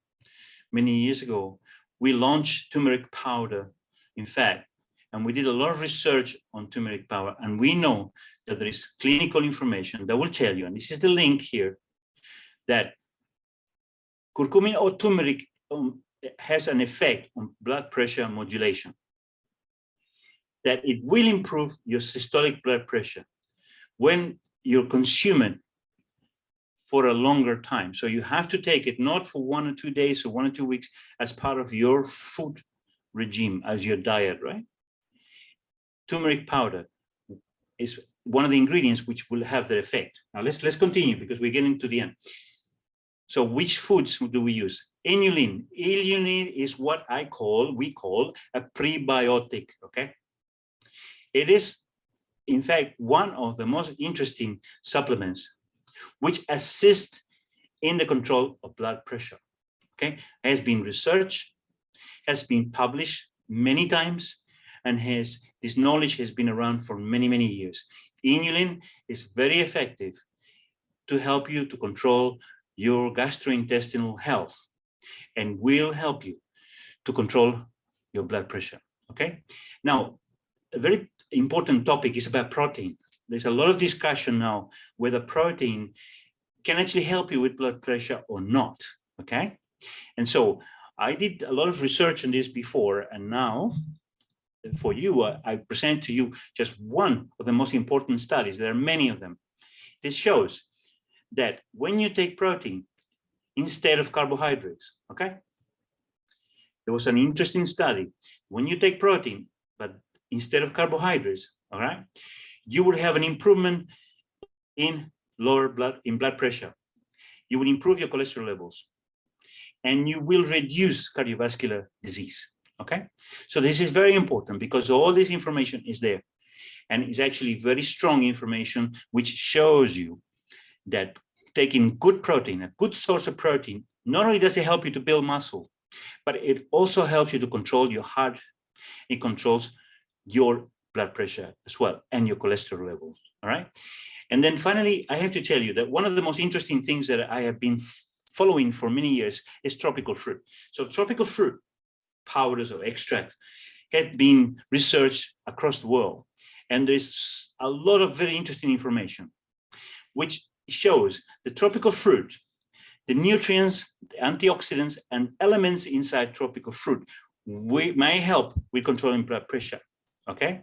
many years ago, we launched turmeric powder, in fact, and we did a lot of research on turmeric powder, and we know that there is clinical information that will tell you, and this is the link here, that curcumin or turmeric has an effect on blood pressure modulation, that it will improve your systolic blood pressure when you're consuming for a longer time. So you have to take it not for 1 or 2 days or 1 or 2 weeks as part of your food regime, as your diet, right? Turmeric powder is one of the ingredients which will have that effect. Now let's continue because we're getting to the end. So which foods do we use? Inulin. Inulin is what we call a prebiotic, okay? It is, in fact, one of the most interesting supplements which assist in the control of blood pressure, okay? Has been researched, has been published many times, and this knowledge has been around for many, many years. Inulin is very effective to help you to control your gastrointestinal health and will help you to control your blood pressure, okay? Now, a very important topic is about protein. There's a lot of discussion now whether protein can actually help you with blood pressure or not, okay? And so I did a lot of research on this before, and now for you, I present to you just one of the most important studies. There are many of them. This shows that when you take protein instead of carbohydrates, okay? There was an interesting study. When you take protein, instead of carbohydrates, all right, you will have an improvement in blood pressure. You will improve your cholesterol levels, and you will reduce cardiovascular disease. Okay, so this is very important because all this information is there, and it's actually very strong information which shows you that taking good protein, a good source of protein, not only does it help you to build muscle, but it also helps you to control your heart. It controls your blood pressure as well and your cholesterol levels. All right. And then finally, I have to tell you that one of the most interesting things that I have been following for many years is tropical fruit. So tropical fruit powders or extract have been researched across the world. And there's a lot of very interesting information, which shows the tropical fruit, the nutrients, the antioxidants, and elements inside tropical fruit may help with controlling blood pressure. Okay,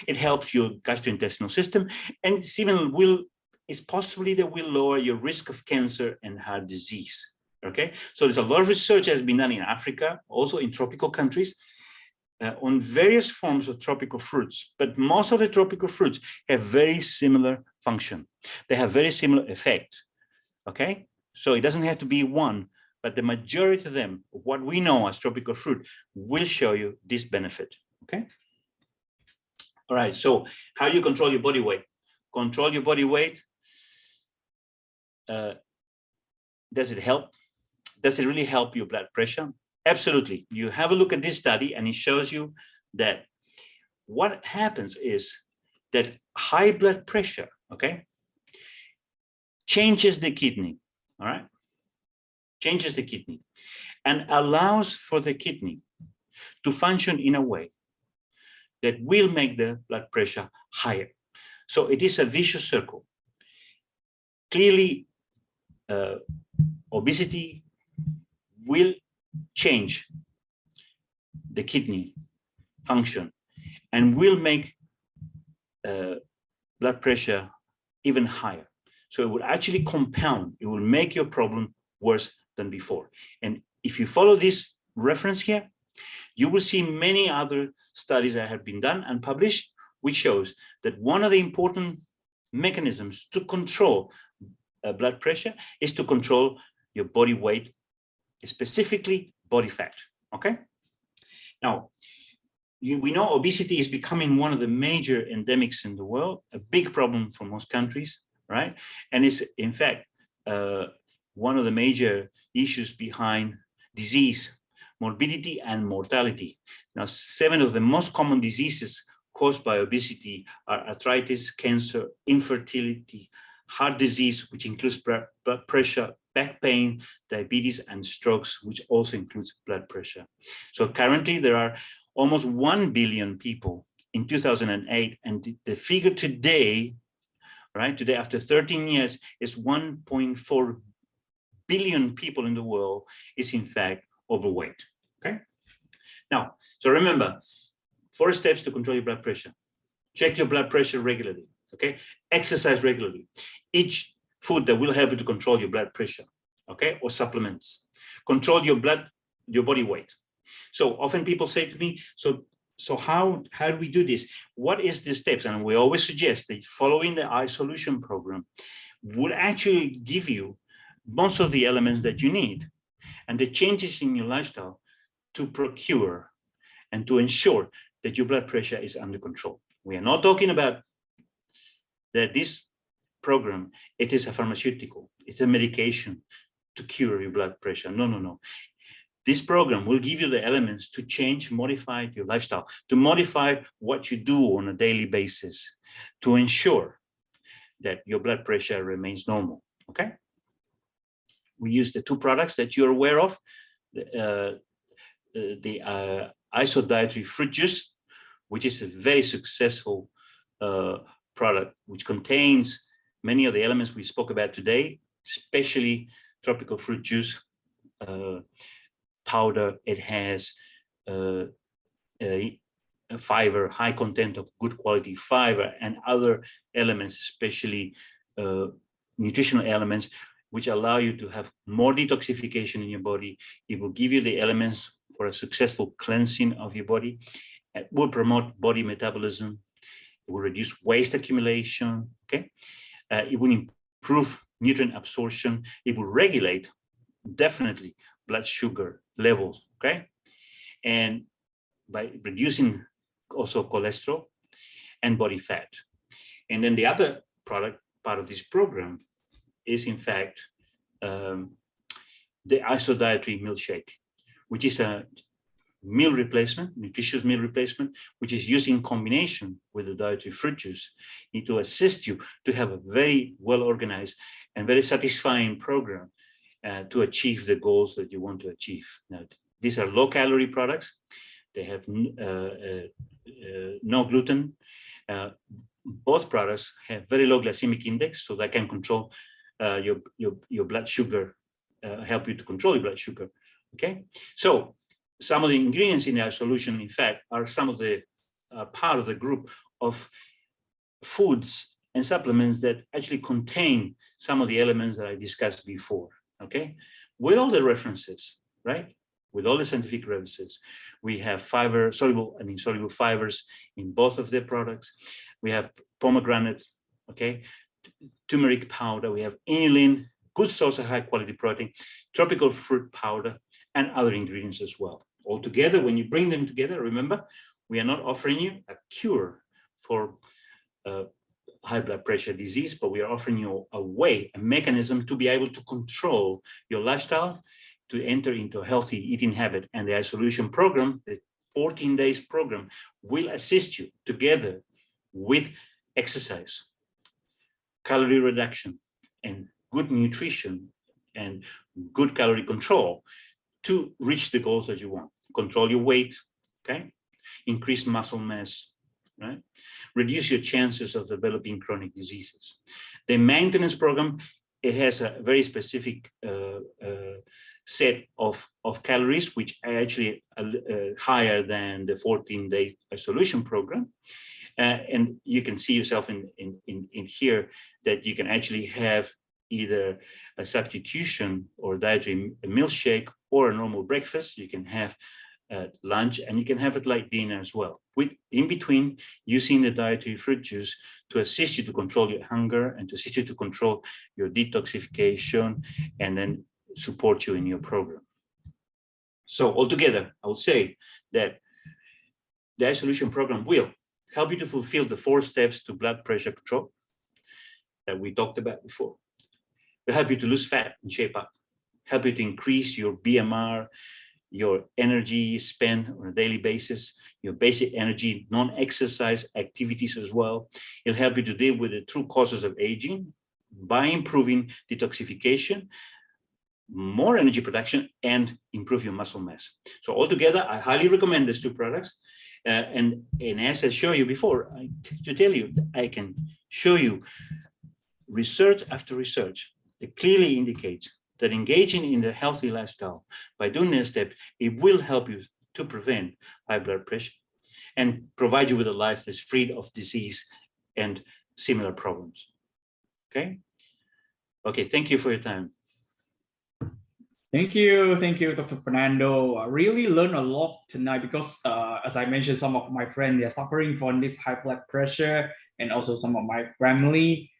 it helps your gastrointestinal system, and it's possibly that will lower your risk of cancer and heart disease. Okay, so there's a lot of research that has been done in Africa, also in tropical countries, on various forms of tropical fruits, but most of the tropical fruits have very similar function. They have very similar effect. Okay, so it doesn't have to be one, but the majority of them, what we know as tropical fruit, will show you this benefit. Okay. All right. So how do you control your body weight? Control your body weight. Does it help? Does it really help your blood pressure? Absolutely. You have a look at this study, and it shows you that what happens is that high blood pressure, okay, changes the kidney. All right. Changes the kidney and allows for the kidney to function in a way that will make the blood pressure higher. So it is a vicious circle. Clearly, obesity will change the kidney function and will make blood pressure even higher. So it will actually compound. It will make your problem worse than before. And if you follow this reference here, you will see many other studies that have been done and published, which shows that one of the important mechanisms to control blood pressure is to control your body weight, specifically body fat. Okay. Now, we know obesity is becoming one of the major endemics in the world, a big problem for most countries, right? And it's in fact one of the major issues behind disease, morbidity, and mortality. Now, 7 of the most common diseases caused by obesity are arthritis, cancer, infertility, heart disease, which includes blood pressure, back pain, diabetes, and strokes, which also includes blood pressure. So currently there are almost 1 billion people in 2008, and the figure today, right, today after 13 years, is 1.4 billion people in the world is in fact overweight. Okay. Now, so remember, 4 steps to control your blood pressure. Check your blood pressure regularly. Okay. Exercise regularly. Eat food that will help you to control your blood pressure. Okay. Or supplements. Control your body weight. So often people say to me, so how do we do this? What is the steps? And we always suggest that following the iSolution program would actually give you most of the elements that you need and the changes in your lifestyle to procure and to ensure that your blood pressure is under control. We are not talking about that this program, it is a pharmaceutical, it's a medication to cure your blood pressure. No, no, no. This program will give you the elements to change, modify your lifestyle, to modify what you do on a daily basis, to ensure that your blood pressure remains normal, okay? We use the 2 products that you're aware of, the isodietary fruit juice, which is a very successful product, which contains many of the elements we spoke about today, especially tropical fruit juice powder. It has fiber, high content of good quality fiber, and other elements, especially nutritional elements, which allow you to have more detoxification in your body. It will give you the elements for a successful cleansing of your body. It will promote body metabolism. It will reduce waste accumulation. Okay, it will improve nutrient absorption. It will regulate definitely blood sugar levels. Okay, and by reducing also cholesterol and body fat. And then the other part of this program is in fact the isodietary milkshake, which is a meal replacement, nutritious meal replacement, which is used in combination with the dietary fruit juice to assist you to have a very well organized and very satisfying program to achieve the goals that you want to achieve. Now, these are low calorie products. They have no gluten. Both products have very low glycemic index, so they can control your blood sugar, help you to control your blood sugar. Okay, so some of the ingredients in our solution, in fact, are some of the part of the group of foods and supplements that actually contain some of the elements that I discussed before. Okay, with all the references, right? With all the scientific references, we have fiber, soluble and insoluble fibers in both of their products. We have pomegranate, okay, turmeric powder. We have inulin, good source of high quality protein, tropical fruit powder, and other ingredients as well. All together, when you bring them together, remember, we are not offering you a cure for high blood pressure disease, but we are offering you a way, a mechanism to be able to control your lifestyle, to enter into a healthy eating habit. And the iSolution program, the 14 days program, will assist you together with exercise, calorie reduction, and good nutrition and good calorie control to reach the goals that you want. Control your weight, okay? Increase muscle mass, right? Reduce your chances of developing chronic diseases. The maintenance program, it has a very specific set of calories, which are actually higher than the 14-day solution program. And you can see yourself in here that you can actually have either a substitution or dietary milkshake or a normal breakfast. You can have lunch, and you can have it like dinner as well. With in between, using the dietary fruit juice to assist you to control your hunger and to assist you to control your detoxification, and then support you in your program. So altogether, I would say that the iSolution program will help you to fulfill the 4 steps to blood pressure control that we talked about before. Will help you to lose fat and shape up, help you to increase your BMR, your energy spent on a daily basis, your basic energy, non-exercise activities as well. It'll help you to deal with the true causes of aging by improving detoxification, more energy production, and improve your muscle mass. So altogether, I highly recommend these 2 products. And as I showed you before, to tell you, I can show you research after research that clearly indicates that engaging in the healthy lifestyle by doing these steps, it will help you to prevent high blood pressure and provide you with a life that's free of disease and similar problems. Okay? Okay, thank you for your time. Thank you, Dr. Fernando. I really learned a lot tonight because, as I mentioned, some of my friends, they're suffering from this high blood pressure, and also some of my family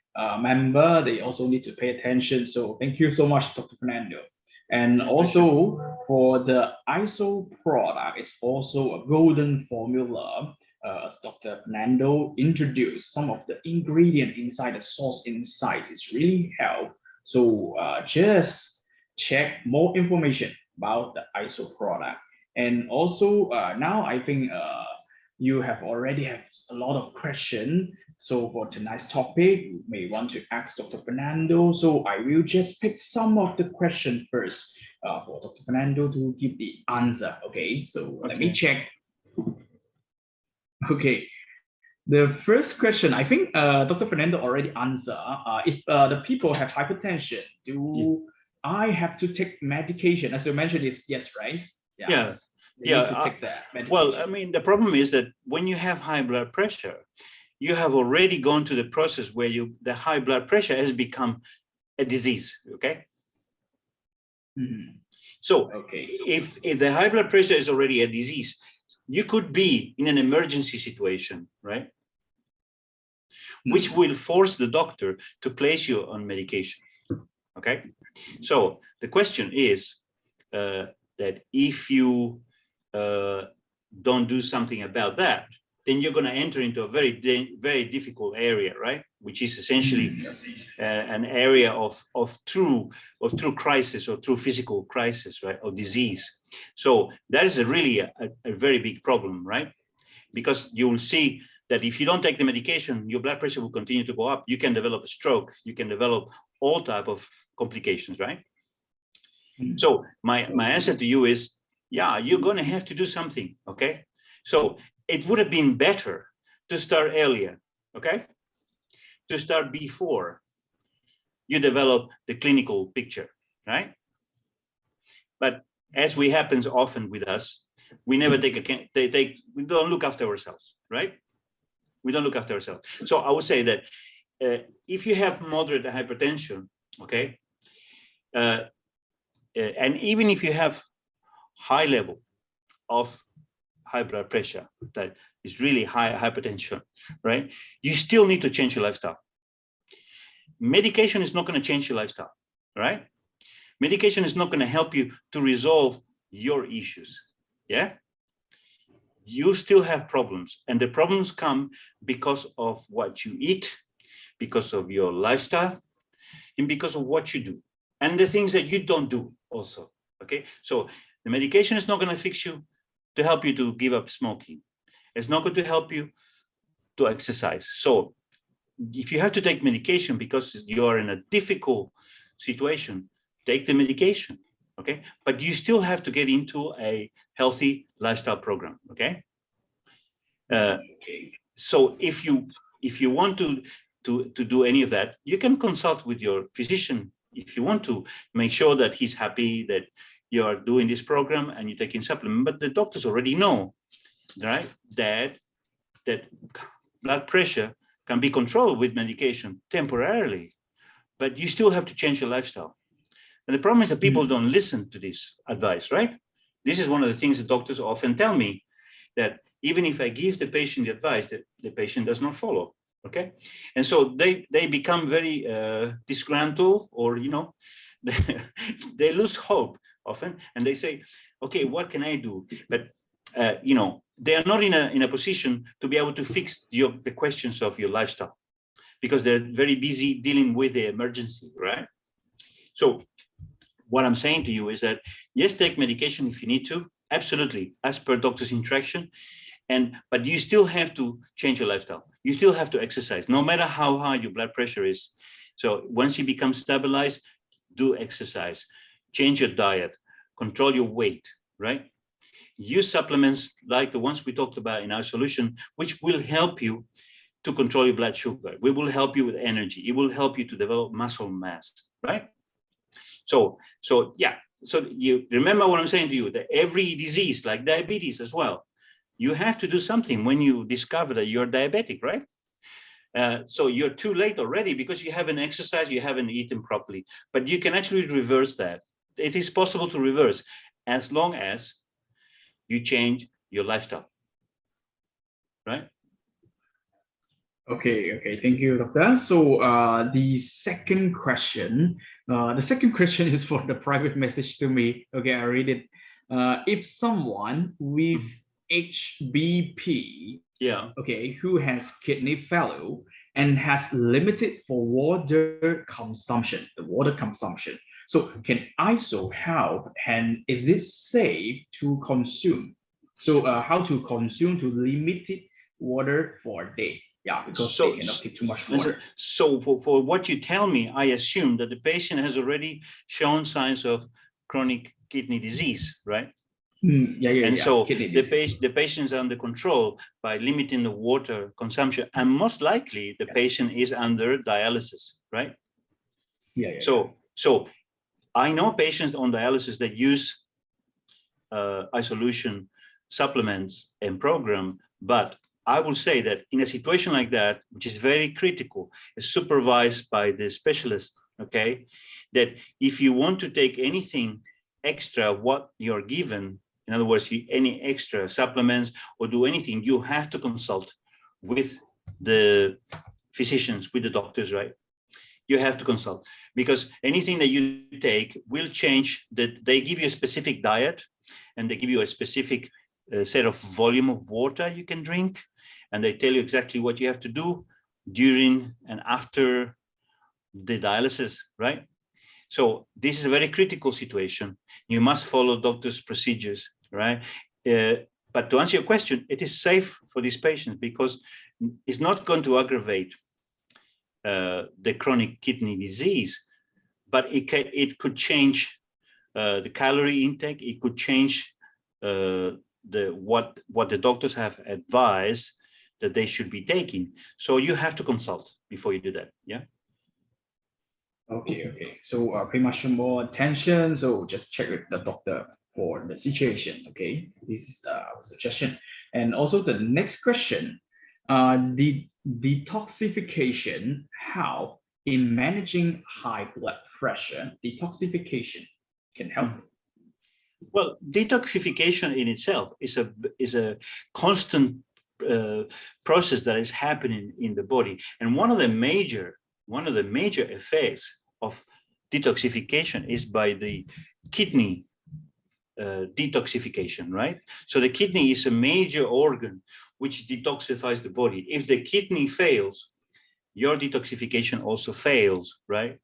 member, they also need to pay attention. So thank you so much, Dr. Fernando. And also for the ISO product, it's also a golden formula. As Dr. Fernando introduced, some of the ingredient inside the sauce insights is really help. So just check more information about the ISO product. And also now I think you have already have a lot of questions. So for tonight's topic, you may want to ask Dr. Fernando. So I will just pick some of the questions first for Dr. Fernando to give the answer. Okay, so let me check. Okay, the first question, I think Dr. Fernando already answered. If the people have hypertension, do I have to take medication? As you mentioned, is yes, right? Yes. Need to take that medication. Well, I mean, the problem is that when you have high blood pressure, you have already gone to the process where the high blood pressure has become a disease. Okay. Mm-hmm. So if the high blood pressure is already a disease, you could be in an emergency situation, right? Which will force the doctor to place you on medication, okay? So the question is that if you don't do something about that, then you're going to enter into a very difficult area, right? Which is essentially an area of true crisis or true physical crisis, right? Of disease. So that is really a very big problem, right? Because you will see that if you don't take the medication, your blood pressure will continue to go up. You can develop a stroke. You can develop all type of complications, right? So my answer to you is, yeah, you're going to have to do something, okay? So it would have been better to start earlier, okay? To start before you develop the clinical picture, right? But as we happens often with us, we never we don't look after ourselves, right? We don't look after ourselves. So I would say that if you have moderate hypertension, okay, and even if you have high level of high blood pressure, that is really high hypertension, right? You still need to change your lifestyle. Medication is not going to change your lifestyle, right? Medication is not going to help you to resolve your issues, yeah? You still have problems, and the problems come because of what you eat, because of your lifestyle, and because of what you do, and the things that you don't do also, okay? So the medication is not going to fix you to help you to give up smoking. It's not going to help you to exercise. So if you have to take medication because you are in a difficult situation, take the medication, okay? But you still have to get into a healthy lifestyle program, okay? So if you want to do any of that, you can consult with your physician if you want to make sure that he's happy that you are doing this program and you're taking supplement. But the doctors already know, right, that blood pressure can be controlled with medication temporarily, but you still have to change your lifestyle. And the problem is that people don't listen to this advice, right? This is one of the things that doctors often tell me, that even if I give the patient the advice, that the patient does not follow, okay? And so they become very disgruntled, or, you know, they lose hope often, and they say, okay, what can I do? But, you know, they are not in a position to be able to fix the questions of your lifestyle, because they're very busy dealing with the emergency, right? So what I'm saying to you is that, yes, take medication if you need to, absolutely, as per doctor's instruction, but you still have to change your lifestyle. You still have to exercise, no matter how high your blood pressure is. So once you become stabilized, do exercise, change your diet, control your weight, right? Use supplements like the ones we talked about in our solution, which will help you to control your blood sugar. We will help you with energy. It will help you to develop muscle mass, right? So yeah, so you remember what I'm saying to you, that every disease, like diabetes as well, you have to do something when you discover that you're diabetic, right? So you're too late already because you haven't exercised, you haven't eaten properly, but you can actually reverse that. It is possible to reverse as long as you change your lifestyle, right? Okay, thank you, Doctor. So the second question is for the private message to me. Okay, I read it. If someone with HBP, Yeah, okay, who has kidney failure and has limited for water consumption, So can ISO help, and is it safe to consume? So how to consume to limited water for a day? Yeah, because they so cannot take too much water. so for what you tell me, I assume that the patient has already shown signs of chronic kidney disease, right? And Yeah. so Kidney disease. the patient's under control by limiting the water consumption, and most likely the patient is under dialysis, right? Yeah. So I know patients on dialysis that use iSolution supplements and program, but I will say that in a situation like that, which is very critical, is supervised by the specialist, okay, that if you want to take anything extra what you're given, In other words, any extra supplements or do anything, you have to consult with the physicians, with the doctors, right? You have to consult, because anything that you take will change. That they give you a specific diet, and they give you a specific set of volume of water you can drink, and they tell you exactly what you have to do during and after the dialysis, right? So this is a very critical situation. You must follow doctor's procedures, right? But to answer your question, it is safe for these patients because it's not going to aggravate the chronic kidney disease, but it could change the calorie intake. It could change what the doctors have advised that they should be taking. So you have to consult before you do that. Yeah. Okay. So pay much more attention. So just check with the doctor for the situation. Okay, this is our suggestion. And also the next question, the detoxification, how in managing high blood pressure, detoxification can help. Well, detoxification in itself is a constant process that is happening in the body, and one of the major effects of detoxification is by the kidney detoxification, right? So the kidney is a major organ which detoxifies the body. If the kidney fails, your detoxification also fails, right?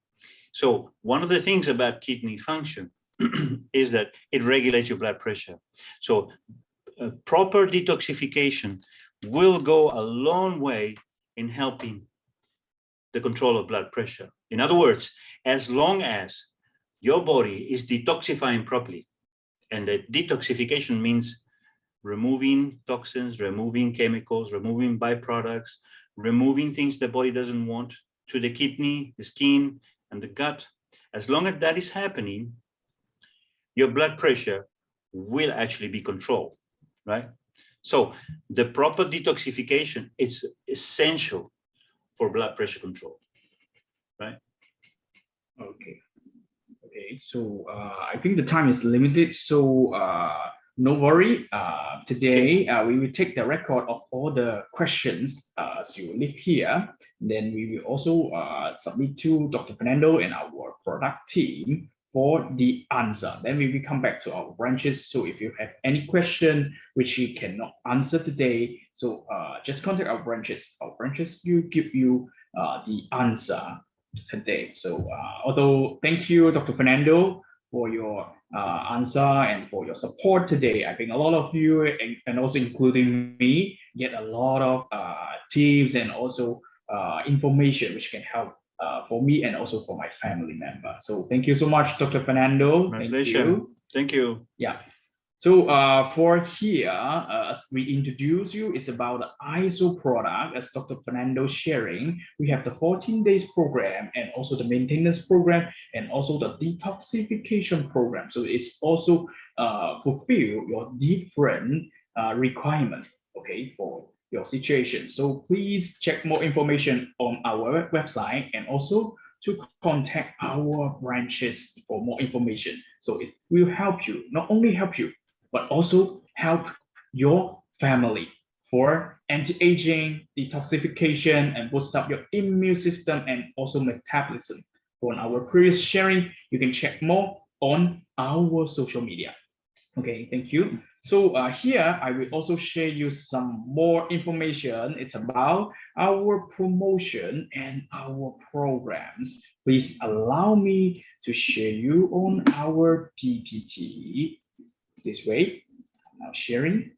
So one of the things about kidney function is that it regulates your blood pressure. So proper detoxification will go a long way in helping the control of blood pressure. In other words, as long as your body is detoxifying properly, and the detoxification means removing toxins, removing chemicals, removing byproducts, removing things the body doesn't want to the kidney, the skin, and the gut. As long as that is happening, your blood pressure will actually be controlled, right? So the proper detoxification is essential for blood pressure control, right? Okay. So I think the time is limited. So no worry. Today we will take the record of all the questions as you live here. Then we will also submit to Dr. Fernando and our product team for the answer. Then we will come back to our branches. So if you have any question which you cannot answer today, so just contact our branches. Our branches will give you the answer today. So although thank you, Dr. Fernando, for your answer and for your support today. I think a lot of you, and also including me, get a lot of tips and also information which can help for me and also for my family member. So thank you so much, Dr. Fernando. My thank pleasure. you. Thank you. Yeah. So for here, as we introduce you, it's about the ISO product. As Dr. Fernando sharing, we have the 14 days program and also the maintenance program and also the detoxification program. So it's also fulfill your different requirement, okay, for your situation. So please check more information on our website and also to contact our branches for more information. So it will help you, not only help you, but also help your family for anti-aging, detoxification, and boost up your immune system and also metabolism. On our previous sharing, you can check more on our social media. Okay, thank you. So here I will also share you some more information. It's about our promotion and our programs. Please allow me to share you on our PPT. This way, now sharing.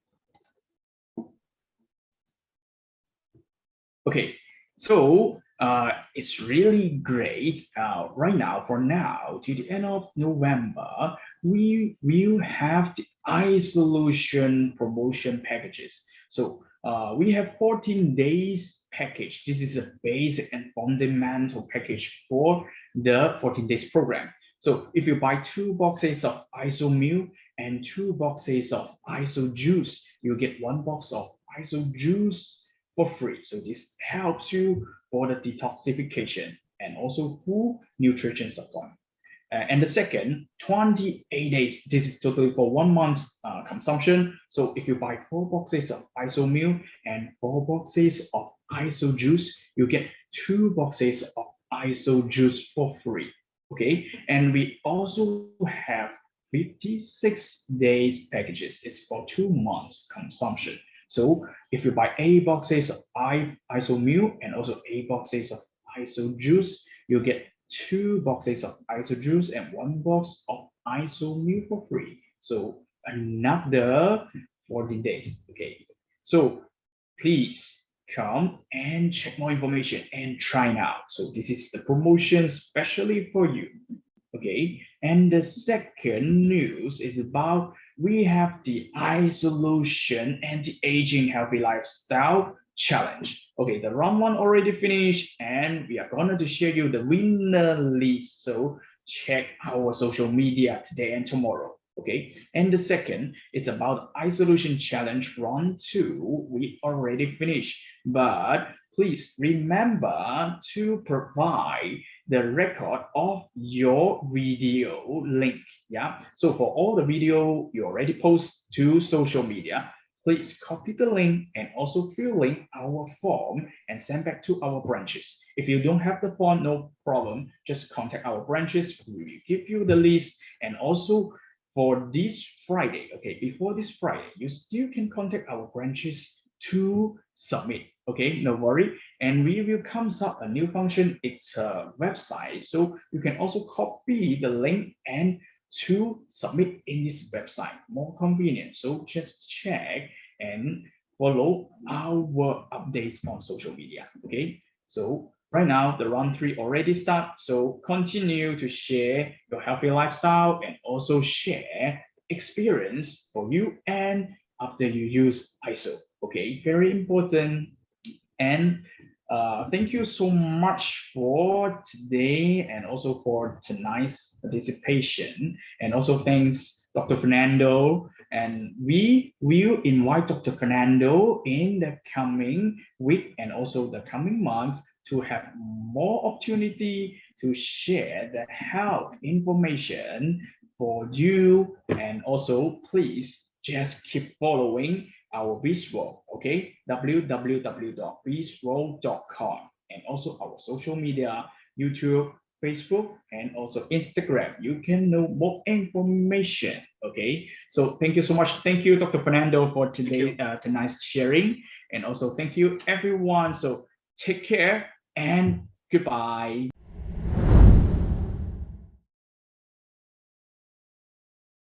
Okay, so it's really great. Right now, for now, to the end of November, we will have the iSolution promotion packages. So we have 14 days package. This is a basic and fundamental package for the 14 days program. So if you buy 2 boxes of ISO meal and 2 boxes of ISO juice, you get 1 box of ISO juice for free. So this helps you for the detoxification and also full nutrition supply. And the second, 28 days. This is totally for 1 month consumption. So if you buy 4 boxes of ISO milk and 4 boxes of ISO juice, you get 2 boxes of ISO juice for free. Okay, and we also have 56 days packages. It's for 2 months consumption. So if you buy 8 boxes of ISO milk and also 8 boxes of ISO juice, you get 2 boxes of ISO juice and 1 box of ISO milk for free. So another 40 days. Okay. So please come and check more information and try now. So this is the promotion especially for you. Okay. And the second news is about we have the isolation anti-aging healthy lifestyle challenge. Okay, the round one already finished, and we are going to share you the winner list. So check our social media today and tomorrow. Okay, and the second, it's about isolation challenge round two. We already finished, but please remember to provide the record of your video link. Yeah. So for all the video you already post to social media, please copy the link and also fill in our form and send back to our branches. If you don't have the form, no problem. Just contact our branches. We will give you the list. And also for this Friday, okay, before this Friday, you still can contact our branches to submit. Okay, no worry. And we will comes up a new function. It's a website, so you can also copy the link and to submit in this website, more convenient. So just check and follow our updates on social media. Okay, so right now the round three already start, so continue to share your healthy lifestyle and also share experience for you and after you use ISO. Okay, very important. And thank you so much for today and also for tonight's participation. And also thanks, Dr. Fernando. And we will invite Dr. Fernando in the coming week and also the coming month to have more opportunity to share the health information for you. And also, please just keep following our visual, okay? www.visual.com and also our social media, YouTube, Facebook, and also Instagram. You can know more information, okay? So thank you so much. Thank you, Dr. Fernando, for today, tonight's sharing. And also thank you, everyone. So take care and goodbye.